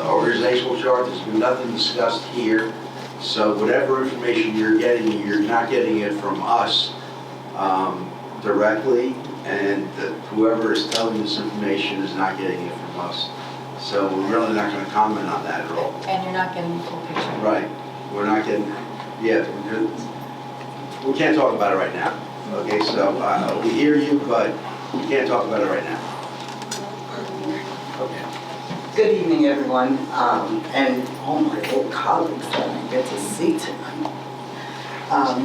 organizational chart. There's been nothing discussed here. So whatever information you're not getting it from us directly, and whoever is telling this information is not getting it from us. So we're really not going to comment on that at all. And you're not getting the full picture. Right. We're not getting, yeah, we can't talk about it right now. Okay, so we hear you, but we can't talk about it right now. Okay. Good evening, everyone, and all my old colleagues that I get to see tonight.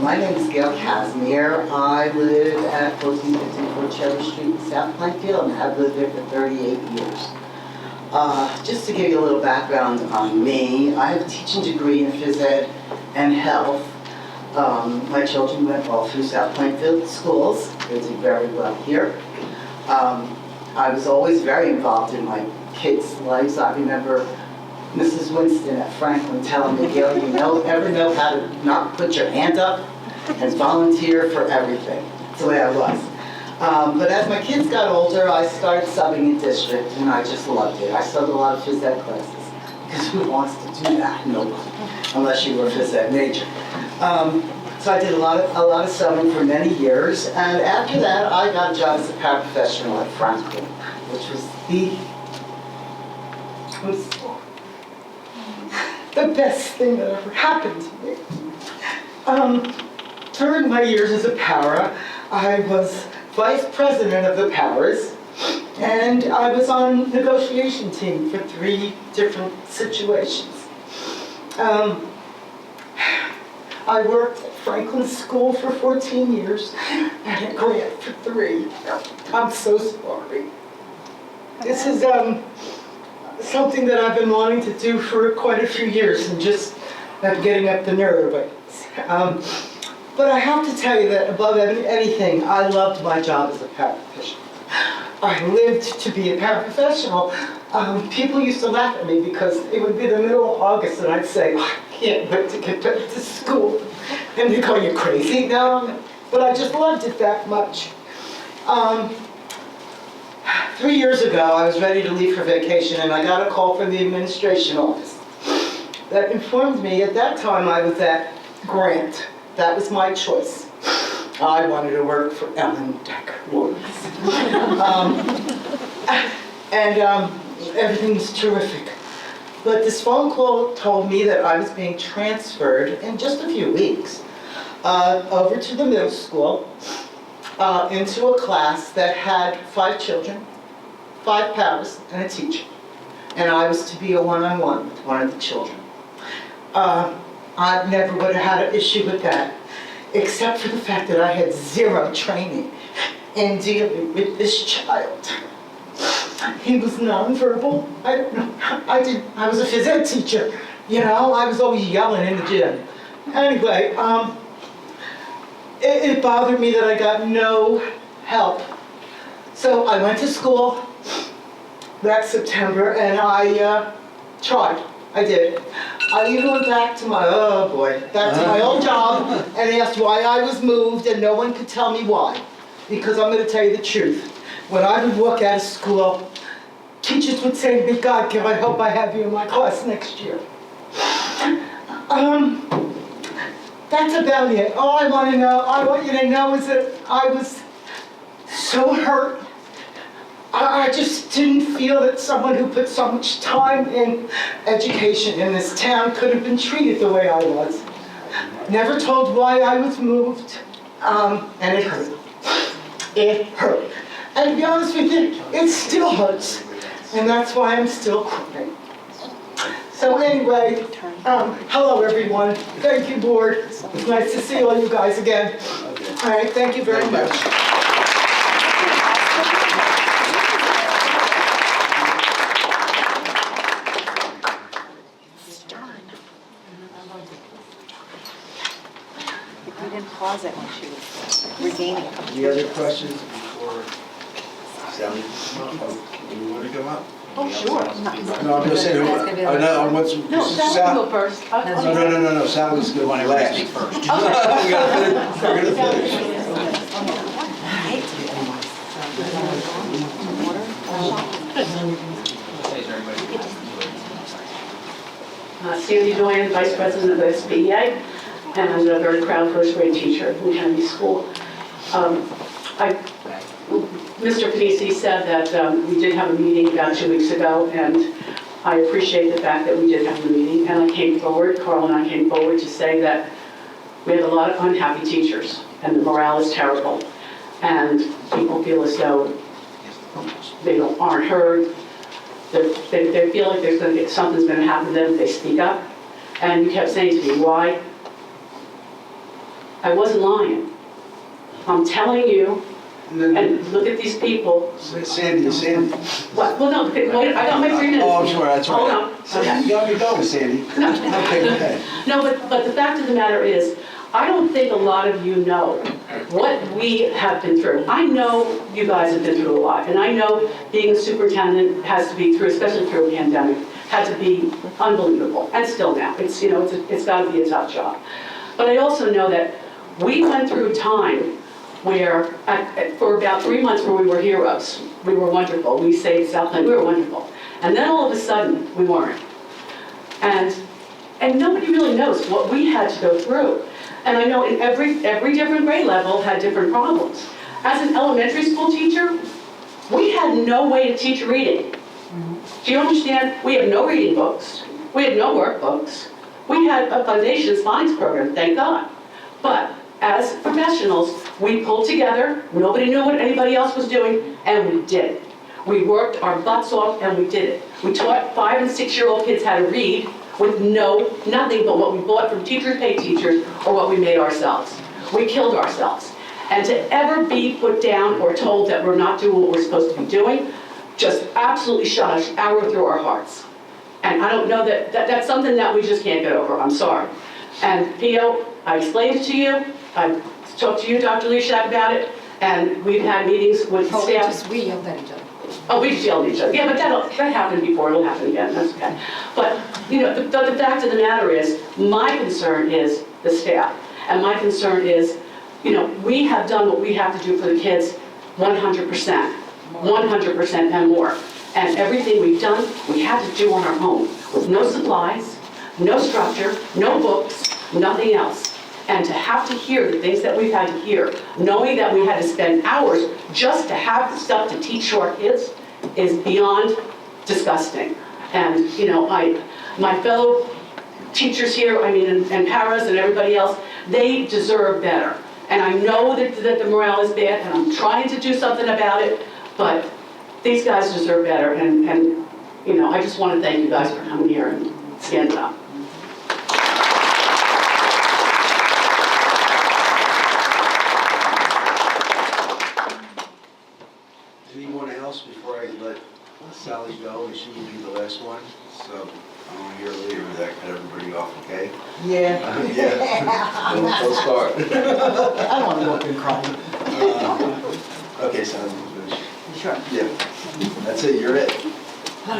My name is Gail Casimir. I live at 1454 Cherry Street in South Plainfield, and have lived there for 38 years. Just to give you a little background on me, I have a teaching degree in phys ed and health. My children went all through South Plainfield schools. They did very well here. I was always very involved in my kids' lives. I remember Mrs. Winston at Franklin telling me, Gail, ever know how to not put your hand up and volunteer for everything. That's the way I was. But as my kids got older, I started subbing in district, and I just loved it. I subbed a lot of phys ed classes, because who wants to do that? Nobody, unless you were a phys ed major. So I did a lot of subbing for many years, and after that, I got a job as a paraprofessional at Franklin, which was the best thing that ever happened to me. During my years as a para, I was vice president of the Paras, and I was on negotiation team for 3 different situations. I worked at Franklin School for 14 years and at Grant for 3. I'm so sorry. This is something that I've been wanting to do for quite a few years, and just not getting up the nerve. But I have to tell you that above anything, I loved my job as a paraprofessional. I lived to be a paraprofessional. People used to laugh at me because it would be the middle of August and I'd say, I can't wait to get back to school. And they'd go, you're crazy? No, but I just loved it that much. 3 years ago, I was ready to leave for vacation, and I got a call from the administration office that informed me at that time I was at Grant. That was my choice. I wanted to work for Ellen Decker Lawrence. Everything was terrific. But this phone call told me that I was being transferred in just a few weeks over to the middle school into a class that had 5 children, 5 paras, and a teacher. And I was to be a one-on-one with one of the children. I never would have had an issue with that, except for the fact that I had 0 training in dealing with this child. He was nonverbal. I don't know. I was a phys ed teacher. I was always yelling in the gym. Anyway, it bothered me that I got no help. So I went to school that September, and I tried. I did. I even went back to my, back to my old job and asked why I was moved, and no one could tell me why. Because I'm going to tell you the truth. When I would walk out of school, teachers would say to me, God, can I hope I have you in my class next year? That's about it. All I want you to know is that I was so hurt. I just didn't feel that someone who put so much time in education in this town could have been treated the way I was. Never told why I was moved, and it hurt. It hurt. And to be honest with you, it still hurts. And that's why I'm still crying. So anyway, hello everyone. Thank you, board. It's nice to see all you guys again. All right, thank you very much. We didn't pause it when she was regaining. Any other questions before Sally? You want to come up? Oh, sure. No, I'm just saying, I know, I want some. No, Sally will go first. No, Sally's going to last. first. We're gonna finish. Sandy Doyen, Vice President of the SPEA, and I'm a very proud first grade teacher in Kennedy School. Mr. Panisi said that we did have a meeting about 2 weeks ago, and I appreciate the fact that we did have a meeting, and I came forward, Carl and I came forward to say that we have a lot of unhappy teachers, and the morale is terrible, and people feel as though they aren't heard. They feel like something's going to happen to them if they speak up. And you kept saying to me, why? I wasn't lying. I'm telling you, and look at these people. Sandy. What? Well, no, wait, I got my 3 minutes. Oh, I'm sure, that's right. Hold on. Okay. You got me going, Sandy. Okay, go ahead. No, but the fact of the matter is, I don't think a lot of you know what we have been through. I know you guys have been through a lot, and I know being a superintendent has to be through, especially through a pandemic, had to be unbelievable, and still now. It's got to be a tough job. But I also know that we went through a time where, for about 3 months where we were heroes, we were wonderful, we saved Southland, we were wonderful. And then all of a sudden, we weren't. And nobody really knows what we had to go through. And I know in every different grade level had different problems. As an elementary school teacher, we had no way to teach reading. Do you understand? We have no reading books. We had no workbooks. We had a foundation science program, thank God. But as professionals, we pulled together, nobody knew what anybody else was doing, and we did it. We worked our butts off and we did it. We taught 5- and 6-year-old kids how to read with nothing but what we bought from teachers, paid teachers, or what we made ourselves. We killed ourselves. And to ever be put down or told that we're not doing what we're supposed to be doing, just absolutely shot an arrow through our hearts. And I don't know that's something that we just can't get over, I'm sorry. And Pio, I explained it to you, I talked to you, Dr. Lushak, about it, and we've had meetings with staff. We yelled at each other. Oh, we just yelled at each other. Yeah, but that happened before, it'll happen again, that's okay. But, the fact of the matter is, my concern is the staff. And my concern is, we have done what we have to do for the kids 100%. 100% and more. And everything we've done, we had to do on our own, with no supplies, no structure, no books, nothing else. And to have to hear the things that we've had to hear, knowing that we had to spend hours just to have the stuff to teach our kids, is beyond disgusting. And, my fellow teachers here, and paras and everybody else, they deserve better. And I know that the morale is bad, and I'm trying to do something about it, but these guys deserve better. And I just want to thank you guys for coming here and standing up. Anyone else before I let Sally go, and she will be the last one? So I want to hear later that cut everybody off, okay? Yeah. Yeah. Don't start. I don't want to go up and cry. Okay, Sally, finish. Sure. Yeah. That's it, you're it. Do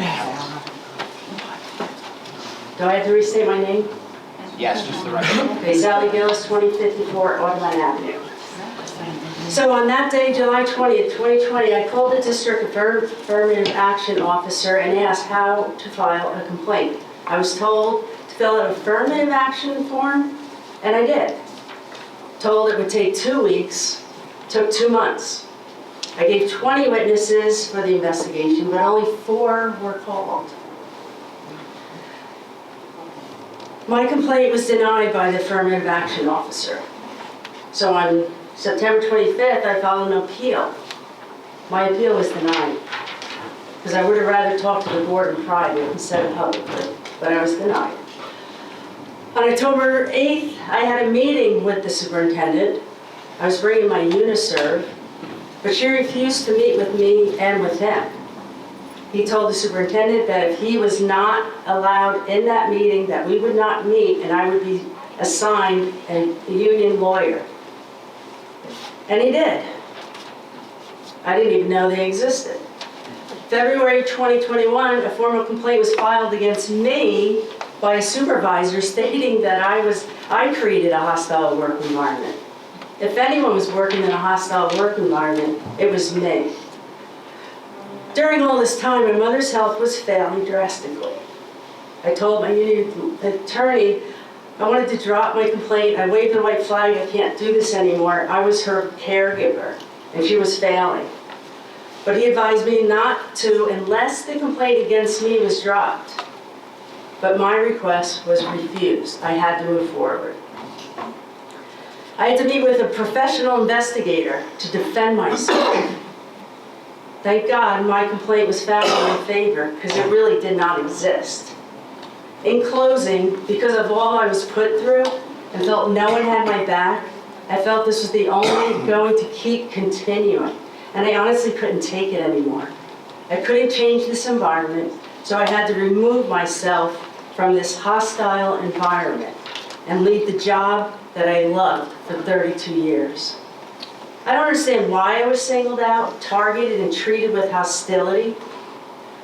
I have to restate my name? Yes, just the right. Okay, Sally Gillis, 2054 Audubon Avenue. So on that day, July 20th, 2020, I called the district affirmative action officer and asked how to file a complaint. I was told to fill out an affirmative action form, and I did. Told it would take 2 weeks, took 2 months. I gave 20 witnesses for the investigation, but only 4 were called. My complaint was denied by the affirmative action officer. So on September 25th, I filed an appeal. My appeal was denied, because I would have rather talked to the board in private instead of publicly, but I was denied. On October 8th, I had a meeting with the superintendent, I was bringing my Uniserv, but she refused to meet with me and with him. He told the superintendent that if he was not allowed in that meeting, that we would not meet and I would be assigned a union lawyer. And he did. I didn't even know they existed. February 2021, a formal complaint was filed against me by a supervisor stating that I created a hostile work environment. If anyone was working in a hostile work environment, it was me. During all this time, my mother's health was failing drastically. I told my union attorney I wanted to drop my complaint. I waved the white flag, I can't do this anymore. I was her caregiver, and she was failing. But he advised me not to unless the complaint against me was dropped. But my request was refused. I had to move forward. I had to meet with a professional investigator to defend myself. Thank God my complaint was found in my favor because it really did not exist. In closing, because of all I was put through and felt no one had my back, I felt this was the only going to keep continuing. And I honestly couldn't take it anymore. I couldn't change this environment, so I had to remove myself from this hostile environment and leave the job that I loved for 32 years. I don't understand why I was singled out, targeted, and treated with hostility.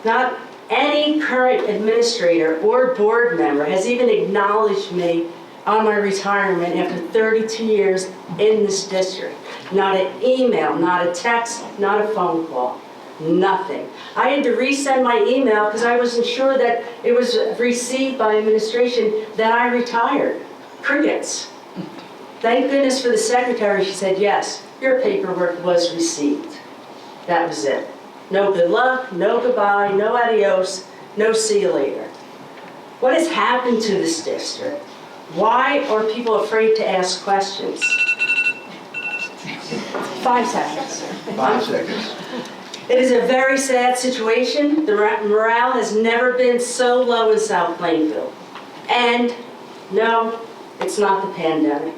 Not any current administrator or board member has even acknowledged me on my retirement after 32 years in this district. Not an email, not a text, not a phone call, nothing. I had to resend my email because I wasn't sure that it was received by administration that I retired. Crickets. Thank goodness for the secretary, she said, yes, your paperwork was received. That was it. No good luck, no goodbye, no adios, no see you later. What has happened to this district? Why are people afraid to ask questions? 5 seconds. 5 seconds. It is a very sad situation. The morale has never been so low in South Plainfield. And no, it's not the pandemic.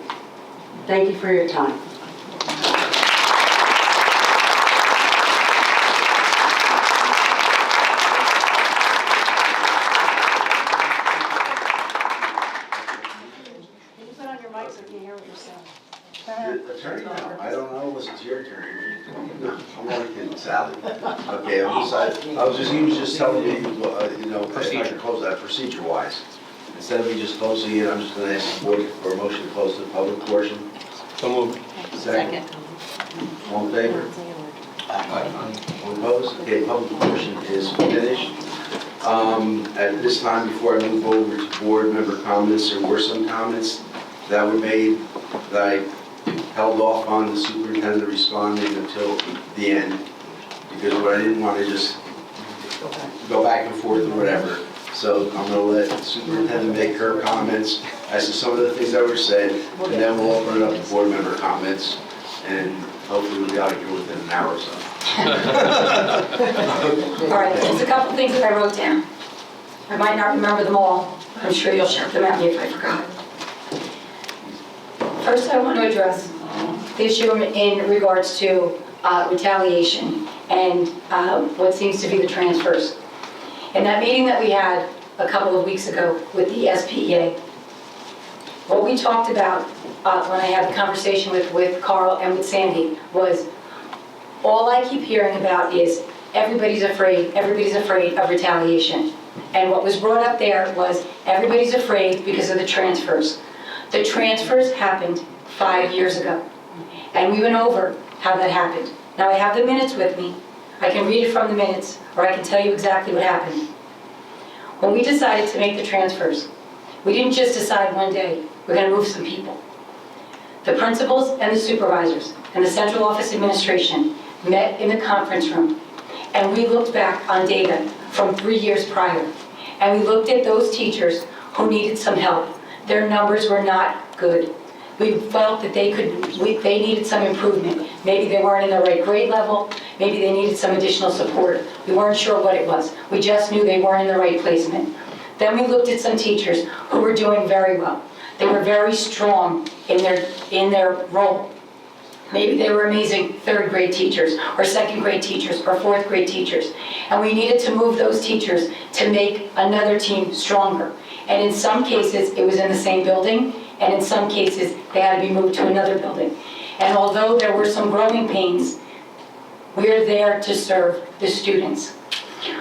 Thank you for your time. Attorney, no, I don't know, unless it's your attorney. No, I'm only kidding, Sally. Okay, he was just telling me, if I could close that procedure-wise. Instead of me just closing it, I'm just gonna ask the board for a motion to close the public portion. So moved. Second. All in favor? All opposed? Okay, public portion is finished. At this time, before I move over to board member comments, there were some comments that were made that I held off on the superintendent responding until the end, because what I didn't want to just go back and forth or whatever. So I'm going to let the superintendent make her comments as to some of the things that were said, and then we'll open it up to board member comments, and hopefully we'll be out of here within an hour or so. All right, there's a couple things that I wrote down. I might not remember them all. I'm sure you'll shout them at me if I forgot. First, I want to address the issue in regards to retaliation and what seems to be the transfers. In that meeting that we had a couple of weeks ago with the SPEA, what we talked about when I had the conversation with Carl and with Sandy was, all I keep hearing about is everybody's afraid of retaliation. And what was brought up there was everybody's afraid because of the transfers. The transfers happened 5 years ago. And we went over how that happened. Now I have the minutes with me. I can read it from the minutes, or I can tell you exactly what happened. When we decided to make the transfers, we didn't just decide one day, we're going to move some people. The principals and the supervisors and the central office administration met in the conference room, and we looked back on data from 3 years prior, and we looked at those teachers who needed some help. Their numbers were not good. We felt that they needed some improvement. Maybe they weren't in the right grade level, maybe they needed some additional support. We weren't sure what it was. We just knew they weren't in the right placement. Then we looked at some teachers who were doing very well. They were very strong in their role. Maybe they were amazing third grade teachers, or second grade teachers, or fourth grade teachers. And we needed to move those teachers to make another team stronger. And in some cases, it was in the same building, and in some cases, they had to be moved to another building. And although there were some growing pains, we're there to serve the students.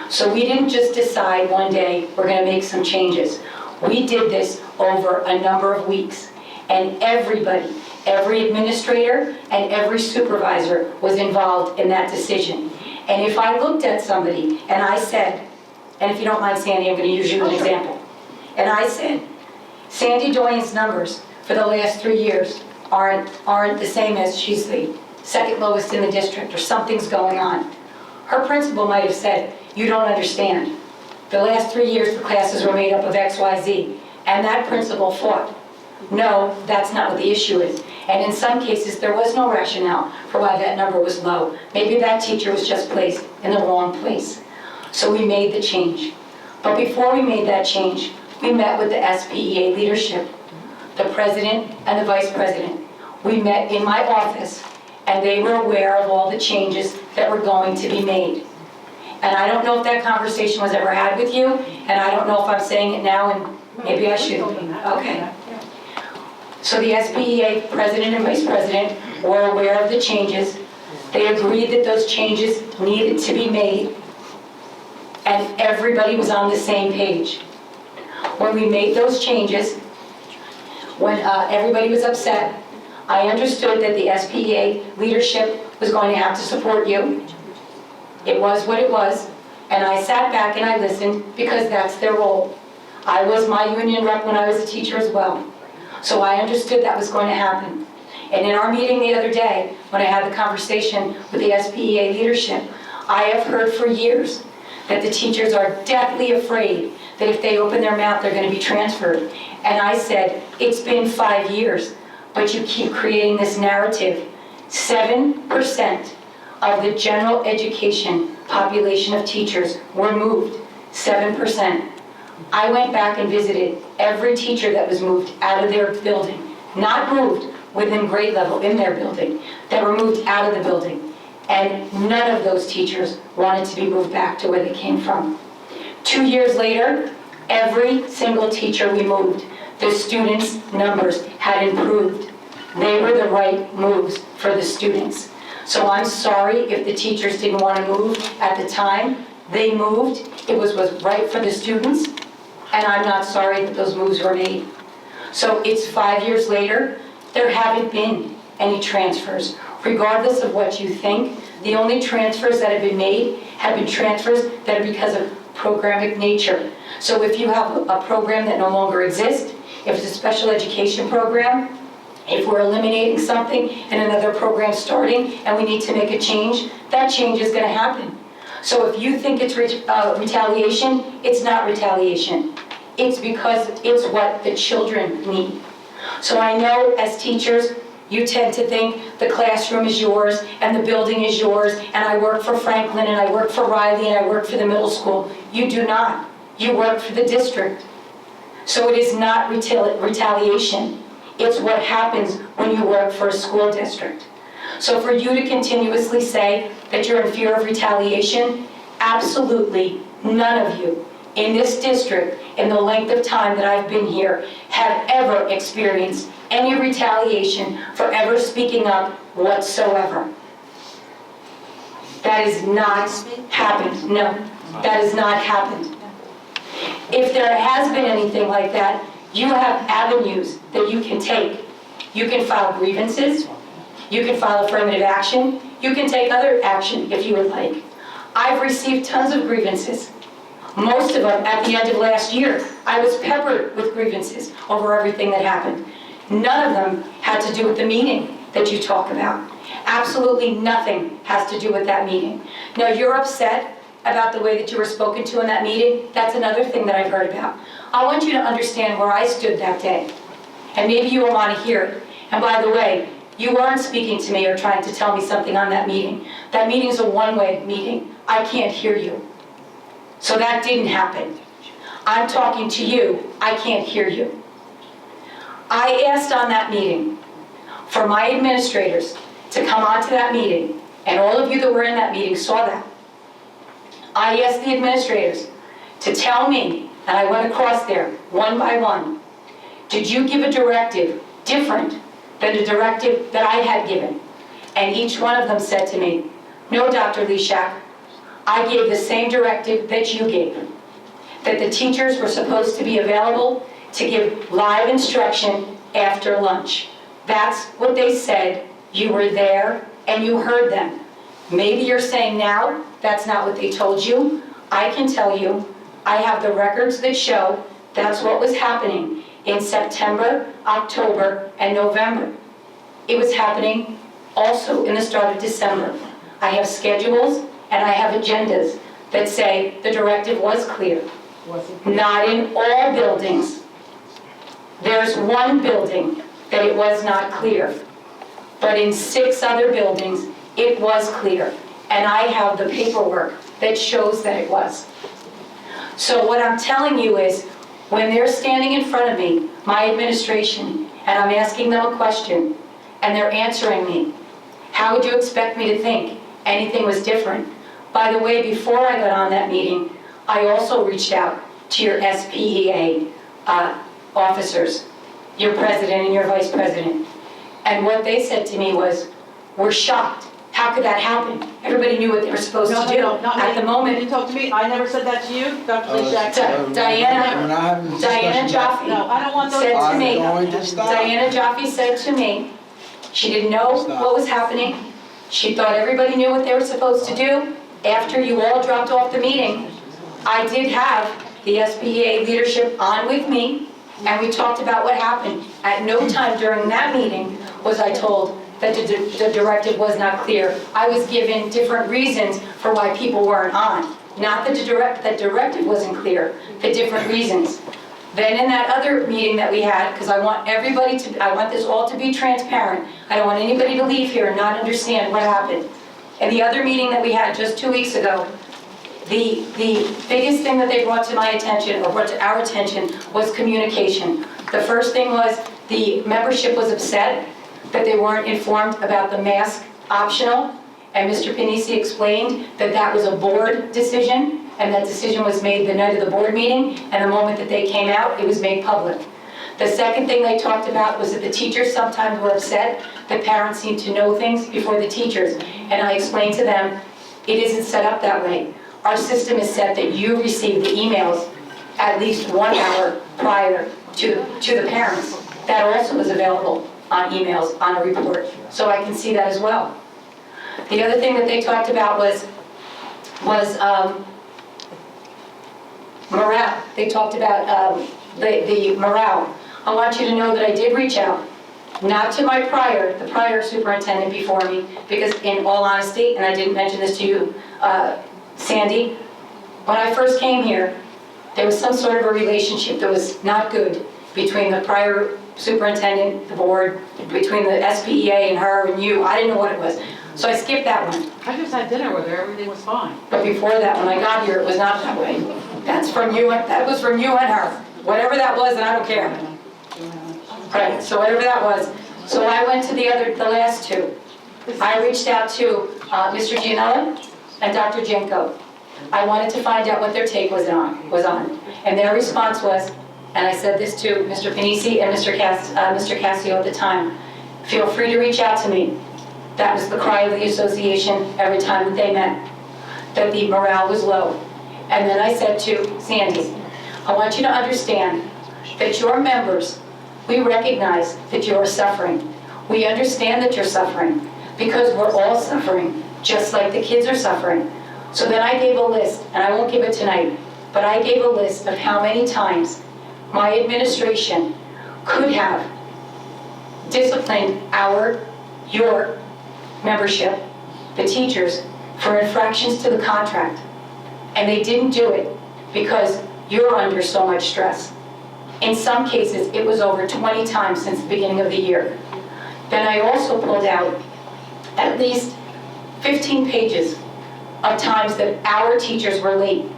So we didn't just decide one day, we're gonna make some changes. We did this over a number of weeks, and everybody, every administrator and every supervisor was involved in that decision. And if I looked at somebody and I said, and if you don't mind, Sandy, I'm gonna use you as an example. And I said, Sandy Doyen's numbers for the last 3 years aren't the same as she's the second lowest in the district, or something's going on. Her principal might have said, you don't understand. The last 3 years, the classes were made up of X, Y, Z. And that principal fought. No, that's not what the issue is. And in some cases, there was no rationale for why that number was low. Maybe that teacher was just placed in the wrong place. So we made the change. But before we made that change, we met with the SPEA leadership, the president and the vice president. We met in my office, and they were aware of all the changes that were going to be made. And I don't know if that conversation was ever had with you, and I don't know if I'm saying it now, and maybe I should be. Okay. So the SPEA president and vice president were aware of the changes. They agreed that those changes needed to be made, and everybody was on the same page. When we made those changes, when everybody was upset, I understood that the SPEA leadership was going to have to support you. It was what it was, and I sat back and I listened because that's their role. I was my union rep when I was a teacher as well. So I understood that was going to happen. And in our meeting the other day, when I had the conversation with the SPEA leadership, I have heard for years that the teachers are deathly afraid that if they open their mouth, they're going to be transferred. And I said, it's been 5 years, but you keep creating this narrative. 7% of the general education population of teachers were moved. 7%. I went back and visited every teacher that was moved out of their building, not moved within grade level in their building, that were moved out of the building. And none of those teachers wanted to be moved back to where they came from. 2 years later, every single teacher we moved, the students' numbers had improved. They were the right moves for the students. So I'm sorry if the teachers didn't want to move at the time. They moved. It was right for the students. And I'm not sorry that those moves were made. So it's 5 years later, there haven't been any transfers. Regardless of what you think, the only transfers that have been made have been transfers that are because of programmatic nature. So if you have a program that no longer exists, if it's a special education program, if we're eliminating something and another program starting and we need to make a change, that change is going to happen. So if you think it's retaliation, it's not retaliation. It's because it's what the children need. So I know as teachers, you tend to think the classroom is yours and the building is yours, and I work for Franklin and I work for Riley and I work for the middle school. You do not. You work for the district. So it is not retaliation. It's what happens when you work for a school district. So for you to continuously say that you're in fear of retaliation, absolutely none of you in this district, in the length of time that I've been here, have ever experienced any retaliation for ever speaking up whatsoever. That has not happened. No, that has not happened. If there has been anything like that, you have avenues that you can take. You can file grievances. You can file affirmative action. You can take other action if you would like. I've received tons of grievances. Most of them at the end of last year. I was peppered with grievances over everything that happened. None of them had to do with the meeting that you talk about. Absolutely nothing has to do with that meeting. Now you're upset about the way that you were spoken to in that meeting. That's another thing that I've heard about. I want you to understand where I stood that day. And maybe you will want to hear it. And by the way, you weren't speaking to me or trying to tell me something on that meeting. That meeting is a one-way meeting. I can't hear you. So that didn't happen. I'm talking to you. I can't hear you. I asked on that meeting for my administrators to come onto that meeting, and all of you that were in that meeting saw that. I asked the administrators to tell me, and I went across there one by one, did you give a directive different than the directive that I had given? And each one of them said to me, no, Dr. Leshak, I gave the same directive that you gave, that the teachers were supposed to be available to give live instruction after lunch. That's what they said. You were there and you heard them. Maybe you're saying now that's not what they told you. I can tell you, I have the records that show that's what was happening in September, October, and November. It was happening also in the start of December. I have schedules and I have agendas that say the directive was clear. Not in all buildings. There's one building that it was not clear, but in 6 other buildings, it was clear. And I have the paperwork that shows that it was. So what I'm telling you is, when they're standing in front of me, my administration, and I'm asking them a question, and they're answering me, how would you expect me to think anything was different? By the way, before I got on that meeting, I also reached out to your SPEA officers, your president and your vice president. And what they said to me was, we're shocked. How could that happen? Everybody knew what they were supposed to do. At the moment, you didn't talk to me. I never said that to you, Dr. Leshak. Diana Jaffe No, I don't want those. said to me, Diana Jaffe said to me, she didn't know what was happening. She thought everybody knew what they were supposed to do. After you all dropped off the meeting, I did have the SBA leadership on with me, and we talked about what happened. At no time during that meeting was I told that the directive was not clear. I was given different reasons for why people weren't on. Not that the directive wasn't clear, the different reasons. Then in that other meeting that we had, because I want this all to be transparent. I don't want anybody to leave here and not understand what happened. In the other meeting that we had just 2 weeks ago, the biggest thing that they brought to my attention, or brought to our attention, was communication. The first thing was the membership was upset that they weren't informed about the mask optional, and Mr. Panisi explained that that was a board decision, and that decision was made the night of the board meeting, and the moment that they came out, it was made public. The second thing they talked about was that the teachers sometimes were upset that parents seemed to know things before the teachers, and I explained to them, it isn't set up that way. Our system is set that you receive the emails at least 1 hour prior to the parents. That also is available on emails, on a report, so I can see that as well. The other thing that they talked about was morale. They talked about the morale. I want you to know that I did reach out, not to the prior superintendent before me, because in all honesty, and I didn't mention this to you, Sandy, when I first came here, there was some sort of a relationship that was not good between the prior superintendent, the board, between the SPEA and her and you. I didn't know what it was. So I skipped that one. I just had dinner with her, everything was fine. But before that, when I got here, it was not that way. That was from you and her. Whatever that was, and I don't care. Right, so whatever that was. So I went to the last two. I reached out to Mr. Gianella and Dr. Jenko. I wanted to find out what their take was on. And their response was, and I said this to Mr. Panisi and Mr. Cassio at the time, feel free to reach out to me. That was the cry of the association every time that they met, that the morale was low. And then I said to Sandy, I want you to understand that your members, we recognize that you are suffering. We understand that you're suffering because we're all suffering, just like the kids are suffering. So then I gave a list, and I won't give it tonight, but I gave a list of how many times my administration could have disciplined your membership, the teachers, for infractions to the contract. And they didn't do it because you're under so much stress. In some cases, it was over 20 times since the beginning of the year. Then I also pulled out at least 15 pages of times that our teachers were late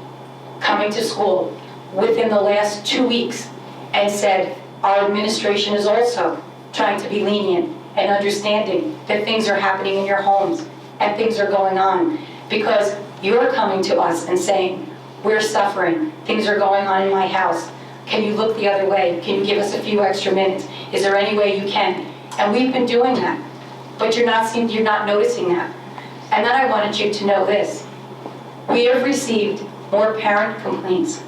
coming to school within the last 2 weeks, and said, our administration is also trying to be lenient and understanding that things are happening in your homes and things are going on. Because you're coming to us and saying, we're suffering, things are going on in my house. Can you look the other way? Can you give us a few extra minutes? Is there any way you can? And we've been doing that, but you're not noticing that. And then I wanted you to know this. We have received more parent complaints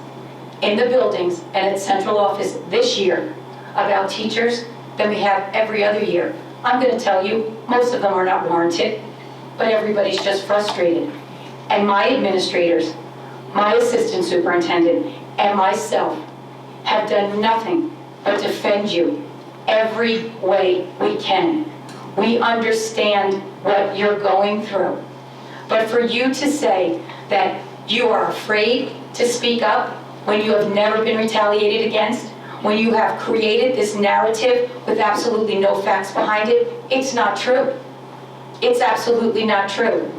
in the buildings and at central office this year about teachers than we have every other year. I'm going to tell you, most of them are not warranted, but everybody's just frustrated. And my administrators, my assistant superintendent, and myself have done nothing but defend you every way we can. We understand what you're going through. But for you to say that you are afraid to speak up when you have never been retaliated against, when you have created this narrative with absolutely no facts behind it, it's not true. It's absolutely not true.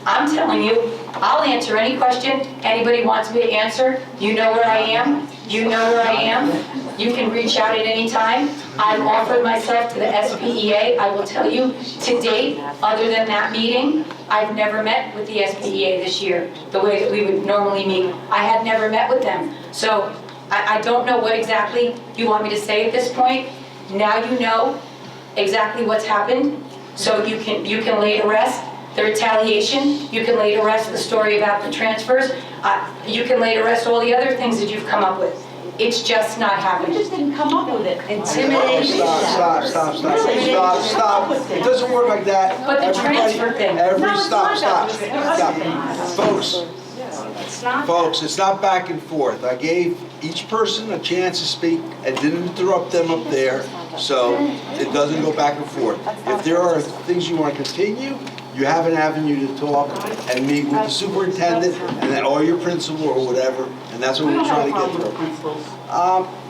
I'm telling you, I'll answer any question anybody wants me to answer. You know where I am. You know where I am. You can reach out at any time. I've offered myself to the SPEA. I will tell you, to date, other than that meeting, I've never met with the SPEA this year, the way that we would normally meet. I had never met with them. So I don't know what exactly you want me to say at this point. Now you know exactly what's happened, so you can lay to rest the retaliation, you can lay to rest the story about the transfers, you can lay to rest all the other things that you've come up with. It's just not happening. You just didn't come up with it. Intimidation. Stop. It doesn't work like that. But the transfer thing. Stop. Folks, it's not back and forth. I gave each person a chance to speak and didn't interrupt them up there, so it doesn't go back and forth. If there are things you want to continue, you have an avenue to talk and meet with the superintendent and then, or your principal or whatever, and that's what we're trying to get through.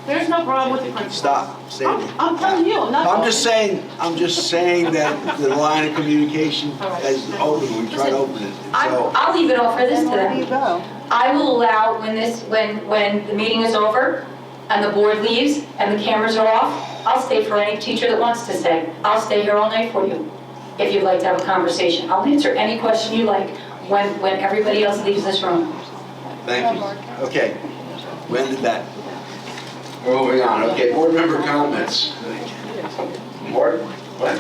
There's no problem with the principal. Stop, Sandy. I'm telling you, I'm not. I'm just saying that the line of communication is open. We try to open it. So I'll leave it all for this to them. I will allow when the meeting is over and the board leaves and the cameras are off, I'll stay for any teacher that wants to stay. I'll stay here all night for you if you'd like to have a conversation. I'll answer any question you like when everybody else leaves this room. thank you. Okay, when did that? We're moving on. Okay, board member comments. Board, what?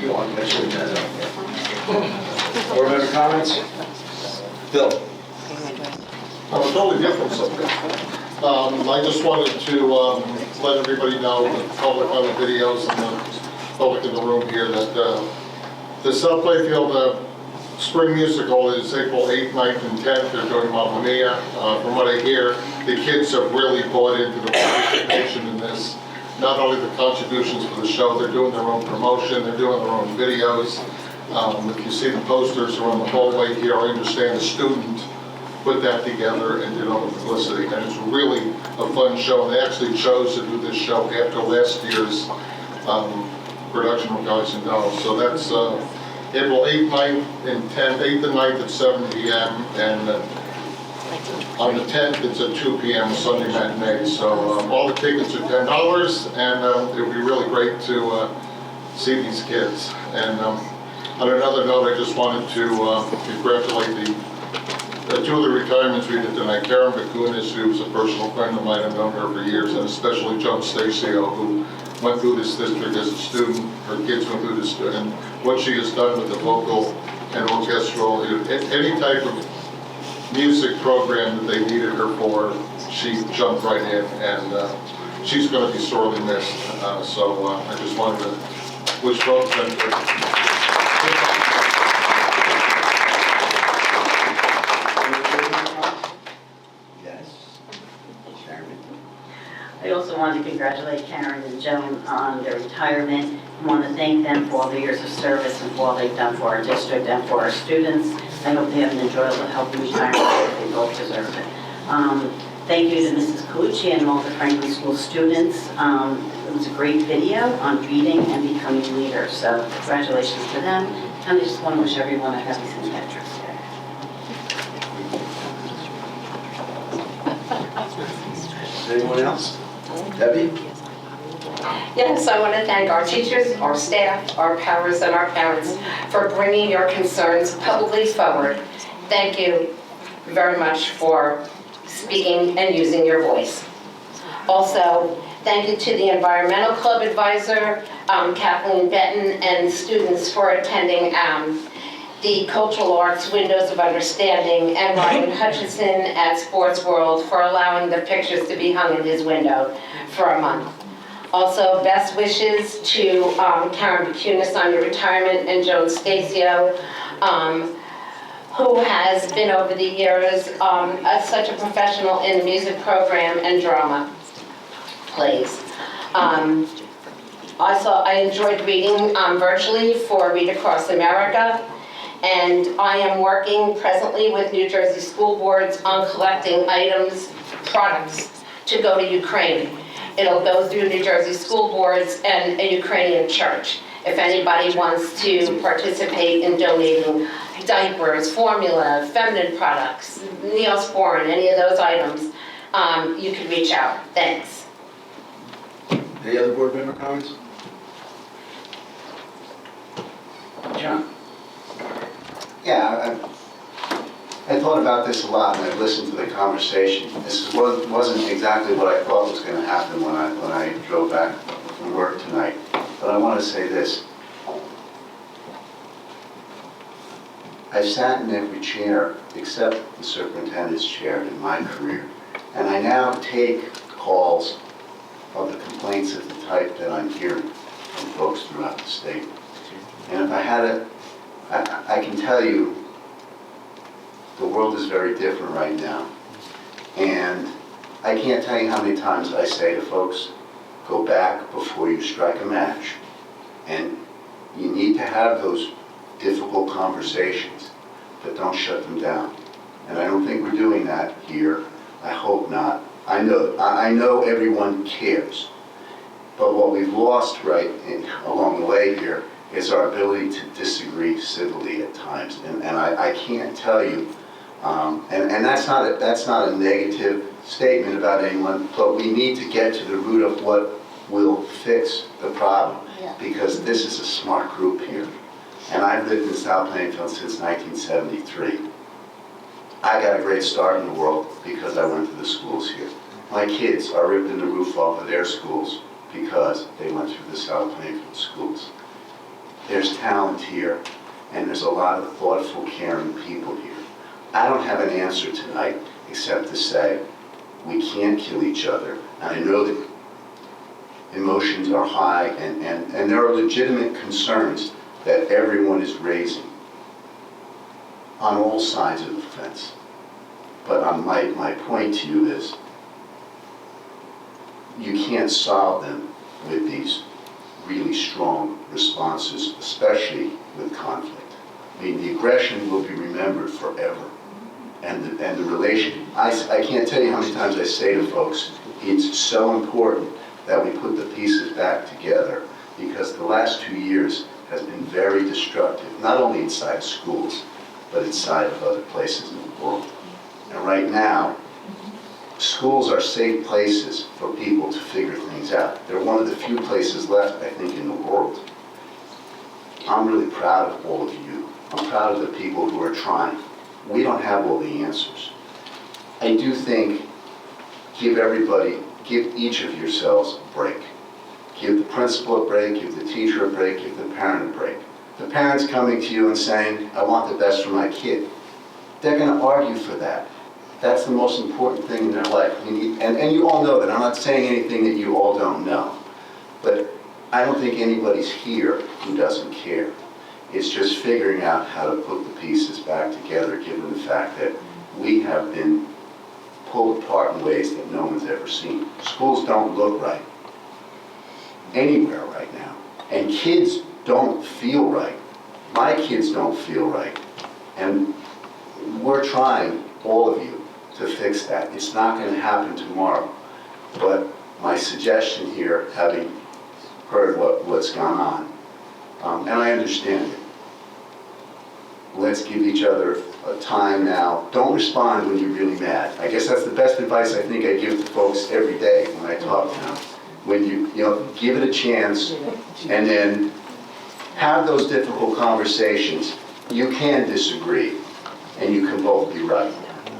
You want to make sure that's okay. Board member comments? Phil. On a totally different subject. I just wanted to let everybody know, the public on the videos and the public in the room here, that the South Playfield Spring Musical is April 8th, 9th, and 10th. They're doing Mamma Mia. From what I hear, the kids have really bought into the participation in this. Not only the contributions for the show, they're doing their own promotion, they're doing their own videos. If you see the posters around the hallway here, I understand a student put that together and did all the publicity, and it's really a fun show. And they actually chose to do this show after last year's production of Guys and Dolls. So that's April 8th, 9th, and 10th, 8th and 9th at 7 p.m. and on the 10th it's at 2 p.m. Sunday matinee. So all the tickets are $10, and it would be really great to see these kids. And on another note, I just wanted to congratulate the two of the retirements we did tonight. Karen Bakunis, who's a personal friend of mine, I've known her for years, and especially Joan Stacio, who went through this district as a student. Her kids went through this, and what she has done with the vocal and orchestral, any type of music program that they needed her for, she jumped right in, and she's going to be sorely missed. So I just wanted to wish both of them good. I also want to congratulate Karen and Joan on their retirement. I want to thank them for all the years of service and for all they've done for our district and for our students. I hope they have an enjoyable, healthy retirement. They both deserve it. Thank you to Mrs. Colucci and all the Franklin School students. It was a great video on reading and becoming leaders. So congratulations to them. And I just want to wish everyone a happy St. Patrick's Day. Anyone else? Debbie? Yes, I want to thank our teachers, our staff, our powers, and our parents for bringing your concerns publicly forward. Thank you very much for speaking and using your voice. Also, thank you to the Environmental Club advisor, Kathleen Benton, and students for attending the Cultural Arts Windows of Understanding, and Ryan Hutchison at Sports World for allowing the pictures to be hung in his window for a month. Also, best wishes to Karen Bakunis on your retirement, and Joan Stacio, who has been over the years such a professional in the music program and drama plays. Also, I enjoyed reading virtually for Read Across America, and I am working presently with New Jersey school boards on collecting items, products to go to Ukraine. It'll go through New Jersey school boards and a Ukrainian church. If anybody wants to participate in donating diapers, formula, feminine products, Neosporin, any of those items, you can reach out. Thanks. Any other board member comments? John? Yeah, I thought about this a lot and I've listened to the conversation. This wasn't exactly what I thought was going to happen when I drove back from work tonight. But I want to say this. I've sat in every chair except the superintendent's chair in my career. And I now take calls of the complaints of the type that I'm hearing from folks throughout the state. And if I had I can tell you, the world is very different right now. And I can't tell you how many times I say to folks, go back before you strike a match. And you need to have those difficult conversations, but don't shut them down. And I don't think we're doing that here. I hope not. I know everyone cares. But what we've lost along the way here is our ability to disagree civilly at times. And I can't tell you, and that's not a negative statement about anyone, but we need to get to the root of what will fix the problem. Because this is a smart group here. And I've lived in South Plainfield since 1973. I got a great start in the world because I went to the schools here. My kids are ripping the roof off of their schools because they went through the South Plainfield schools. There's talent here, and there's a lot of thoughtful, caring people here. I don't have an answer tonight except to say we can't kill each other. And I know that emotions are high, and there are legitimate concerns that everyone is raising on all sides of the fence. But my point to you is you can't solve them with these really strong responses, especially with conflict. I mean, the aggression will be remembered forever. And the relation, I can't tell you how many times I say to folks, it's so important that we put the pieces back together, because the last 2 years has been very destructive, not only inside schools, but inside of other places in the world. And right now, schools are safe places for people to figure things out. They're one of the few places left, I think, in the world. I'm really proud of all of you. I'm proud of the people who are trying. We don't have all the answers. I do think give each of yourselves a break. Give the principal a break, give the teacher a break, give the parent a break. The parent's coming to you and saying, I want the best for my kid. They're going to argue for that. That's the most important thing in their life. And you all know that. I'm not saying anything that you all don't know. But I don't think anybody's here who doesn't care. It's just figuring out how to put the pieces back together, given the fact that we have been pulled apart in ways that no one's ever seen. Schools don't look right anywhere right now. And kids don't feel right. My kids don't feel right. And we're trying, all of you, to fix that. It's not going to happen tomorrow. But my suggestion here, having heard what's gone on, and I understand it, let's give each other a time now. Don't respond when you're really mad. I guess that's the best advice I think I give to folks every day when I talk to them. when you give it a chance and then have those difficult conversations. You can disagree, and you can both be right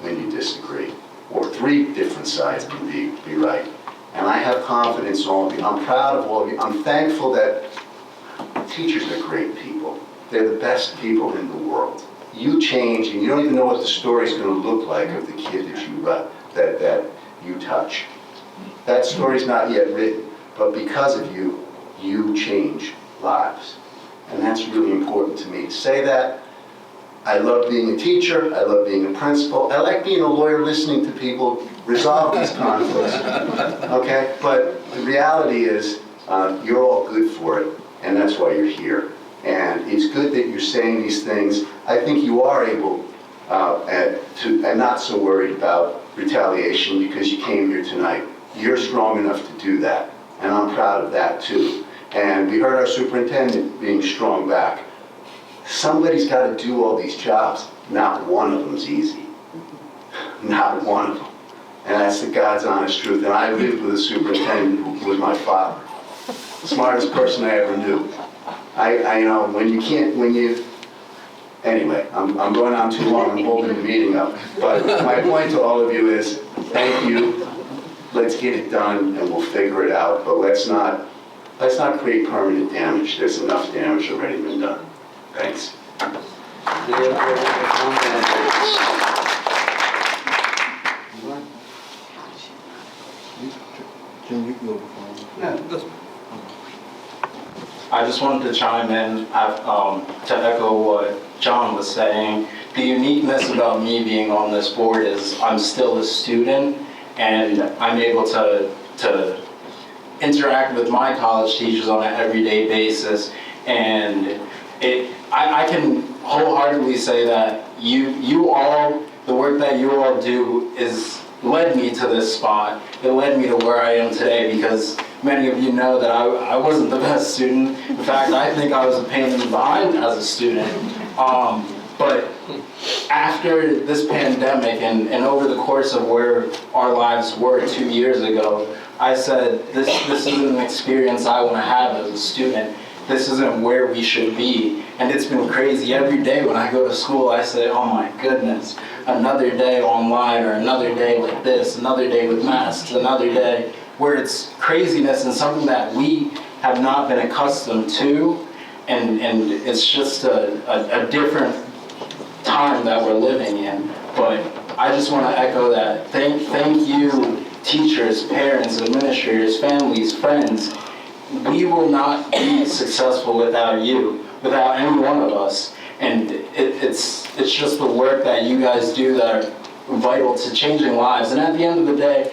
when you disagree. Or three different sides can be right. And I have confidence in all of you. I'm proud of all of you. I'm thankful that teachers are great people. They're the best people in the world. You change, and you don't even know what the story's going to look like of the kid that you touch. That story's not yet written, but because of you, you change lives. And that's really important to me to say that. I love being a teacher. I love being a principal. I like being a lawyer, listening to people resolve these conflicts. Okay? But the reality is, you're all good for it, and that's why you're here. And it's good that you're saying these things. I think you are able and not so worried about retaliation because you came here tonight. You're strong enough to do that, and I'm proud of that too. And we heard our superintendent being strong back. Somebody's got to do all these jobs. Not one of them's easy. Not one of them. And that's the God's honest truth. And I lived with a superintendent who was my father. The smartest person I ever knew. I know, anyway, I'm going on too long, I'm holding the meeting up. But my point to all of you is, thank you, let's get it done, and we'll figure it out. But let's not create permanent damage. There's enough damage already been done. Thanks. I just wanted to chime in to echo what John was saying. The uniqueness about me being on this board is I'm still a student, and I'm able to interact with my college teachers on an everyday basis. And I can wholeheartedly say that you all, the work that you all do led me to this spot. It led me to where I am today, because many of you know that I wasn't the best student. In fact, I think I was a pain in the behind as a student. But after this pandemic and over the course of where our lives were 2 years ago, I said, this isn't an experience I want to have as a student. This isn't where we should be. And it's been crazy. Every day when I go to school, I say, oh my goodness, another day online, or another day like this, another day with masks, another day where it's craziness and something that we have not been accustomed to. And it's just a different time that we're living in. But I just want to echo that. Thank you, teachers, parents, administrators, families, friends. We will not be successful without you, without any one of us. And it's just the work that you guys do that are vital to changing lives. And at the end of the day,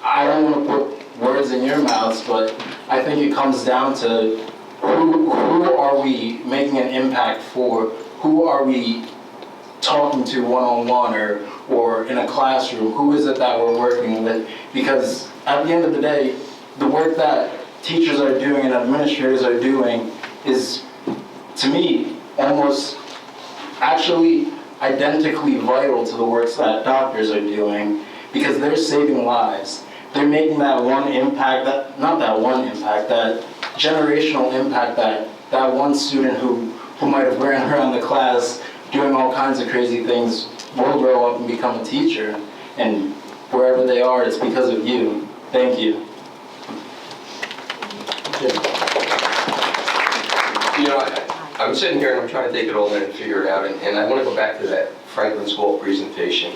I don't want to put words in your mouths, but I think it comes down to who are we making an impact for? Who are we talking to one-on-one or in a classroom? Who is it that we're working with? Because at the end of the day, the work that teachers are doing and administrators are doing is, to me, almost actually identically vital to the works that doctors are doing, because they're saving lives. They're making that one impact, that generational impact, that one student who might have ran around the class doing all kinds of crazy things will grow up and become a teacher. And wherever they are, it's because of you. Thank you. You know, I'm sitting here and I'm trying to take it all in and figure it out, and I want to go back to that Franklin School presentation.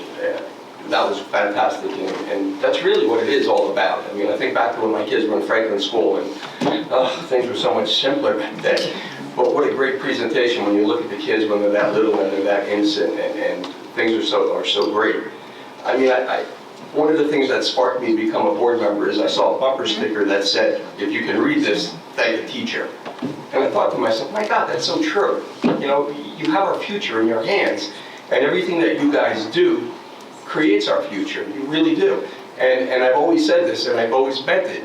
That was fantastic, and that's really what it is all about. I mean, I think back to when my kids were in Franklin School, and things were so much simpler back then. But what a great presentation when you look at the kids when they're that little and they're that innocent, and things are so great. I mean, one of the things that sparked me to become a board member is I saw a bumper sticker that said, if you can read this, thank the teacher. And I thought to myself, my God, that's so true. You know, you have our future in your hands, and everything that you guys do creates our future. You really do. And I've always said this, and I've always meant it.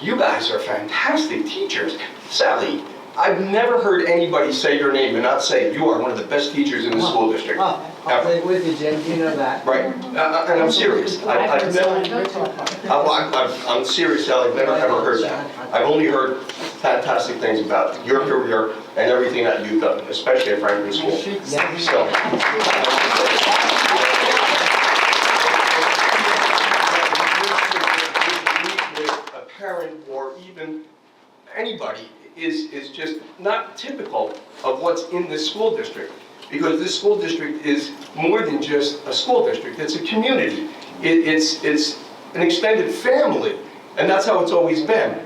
You guys are fantastic teachers. Sally, I've never heard anybody say your name and not say you are one of the best teachers in the school district. I'll play with you, Jim, you know that. Right, and I'm serious. I'm serious, Sally, I've never ever heard that. I've only heard fantastic things about your career and everything that you've done, especially at Franklin School. So. A parent or even anybody is just not typical of what's in this school district. Because this school district is more than just a school district, it's a community. It's an extended family, and that's how it's always been.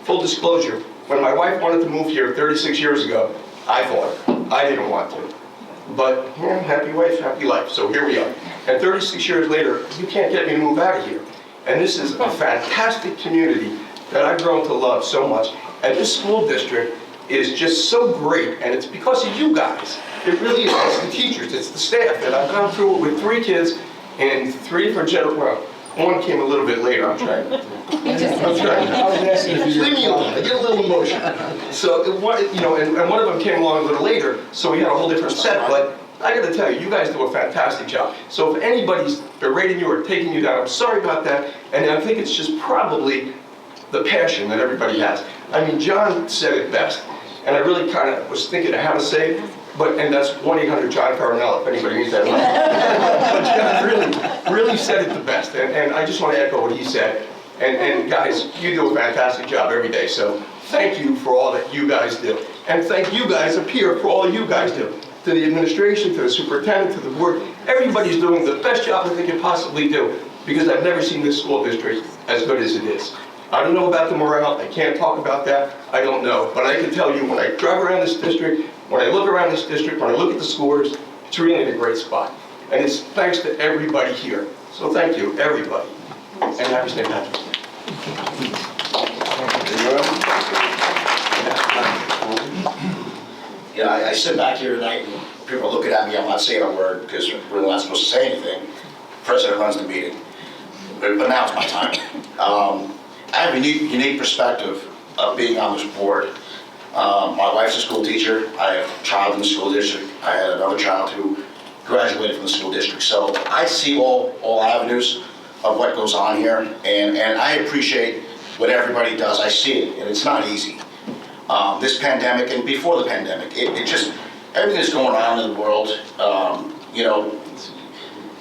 Full disclosure, when my wife wanted to move here 36 years ago, I fought her. I didn't want to. But, yeah, happy wife, happy life, so here we are. And 36 years later, you can't get me to move out of here. And this is a fantastic community that I've grown to love so much. And this school district is just so great, and it's because of you guys. It really is. It's the teachers, it's the staff, and I've gone through it with 3 kids, and 3 for general, well, 1 came a little bit later, I'm trying. I'm trying. Leave me alone, I get a little emotional. So, and one of them came along a little later, so we had a whole different set, but I gotta tell you, you guys do a fantastic job. So if anybody's berating you or taking you down, I'm sorry about that, and I think it's just probably the passion that everybody has. I mean, John said it best, and I really kind of was thinking of how to say it, and that's 1-800-JOHN Farinella, if anybody needs that. But John really said it the best, and I just want to echo what he said. And guys, you do a fantastic job every day, so thank you for all that you guys do. And thank you guys up here for all you guys do. To the administration, to the superintendent, to the board, everybody's doing the best job that they can possibly do, because I've never seen this school district as good as it is. I don't know about the morale, I can't talk about that, I don't know. But I can tell you, when I drive around this district, when I look around this district, when I look at the scores, it's really in a great spot. And it's thanks to everybody here. So thank you, everybody. And happy St. Patrick's Day. Yeah, I sit back here tonight and people are looking at me, I'm not saying a word because we're not supposed to say anything. President runs the meeting. But now it's my time. I have a unique perspective of being on this board. My wife's a school teacher. I have a child in the school district. I had another child who graduated from the school district. So I see all avenues of what goes on here, and I appreciate what everybody does. I see it, and it's not easy. This pandemic and before the pandemic, it just, everything that's going on in the world,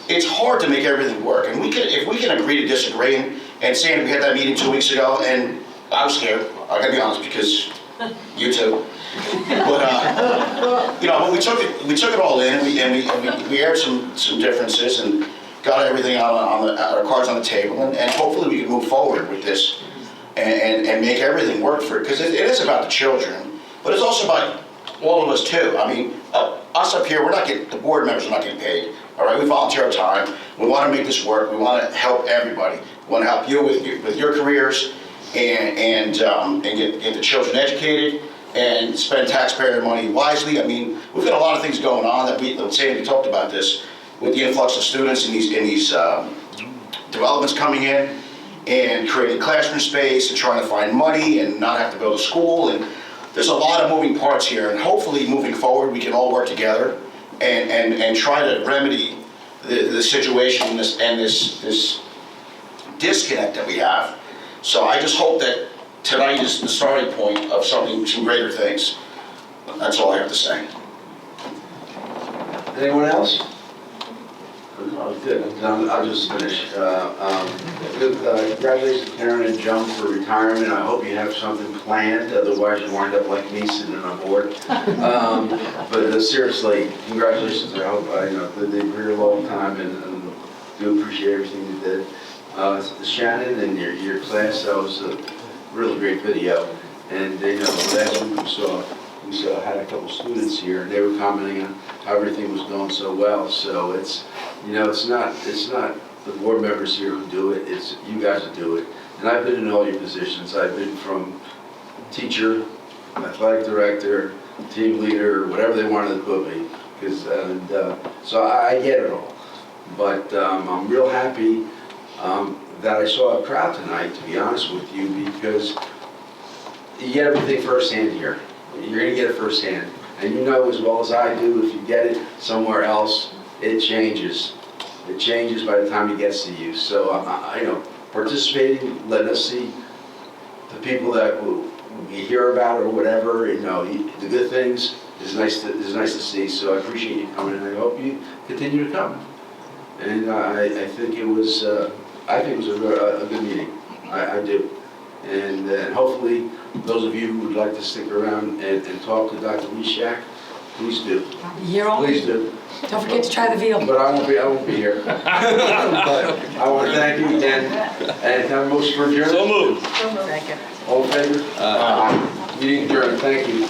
it's hard to make everything work. And if we can agree to disagree, and Sandy, we had that meeting 2 weeks ago, and I was scared, I gotta be honest, because you too. But but we took it all in, and we aired some differences and got everything our cards on the table, and hopefully we can move forward with this and make everything work for it, because it is about the children, but it's also about all of us too. I mean, us up here, the board members are not getting paid. All right, we volunteer our time. We want to make this work. We want to help everybody. We want to help you with your careers and get the children educated and spend taxpayer money wisely. I mean, we've got a lot of things going on that Sandy talked about this with the influx of students in these developments coming in and creating classroom space and trying to find money and not have to build a school. And there's a lot of moving parts here, and hopefully moving forward we can all work together and try to remedy the situation and this disconnect that we have. So I just hope that tonight is the starting point of some greater things. That's all I have to say. Anyone else? Oh, good. I'll just finish. Congratulations, Karen and Joan, for retirement. I hope you have something planned, otherwise you wind up like me sitting on a board. But seriously, congratulations. I hope they've been here a long time, and do appreciate everything you did. Shannon and your class, that was a really great video. And last week we had a couple students here, and they were commenting on how everything was going so well. So it's not the board members here who do it, it's you guys who do it. And I've been in all your positions. I've been from teacher, athletic director, team leader, whatever they wanted to put me. So I get it all. But I'm real happy that I saw a crowd tonight, to be honest with you, because you get everything firsthand here. You're going to get it firsthand. And you know as well as I do, if you get it somewhere else, it changes. It changes by the time it gets to you. So, participating, letting us see the people that we hear about or whatever, the good things is nice to see. So I appreciate you coming, and I hope you continue to come. And I think it was a good meeting. I do. And hopefully, those of you who would like to stick around and talk to Dr. Leshak, please do. You're on. Please do. Don't forget to try the veal. But I won't be here. But I want to thank you again. And can I have a motion for adjournment? So moved. Second. All in favor? Meeting adjourned. Thank you.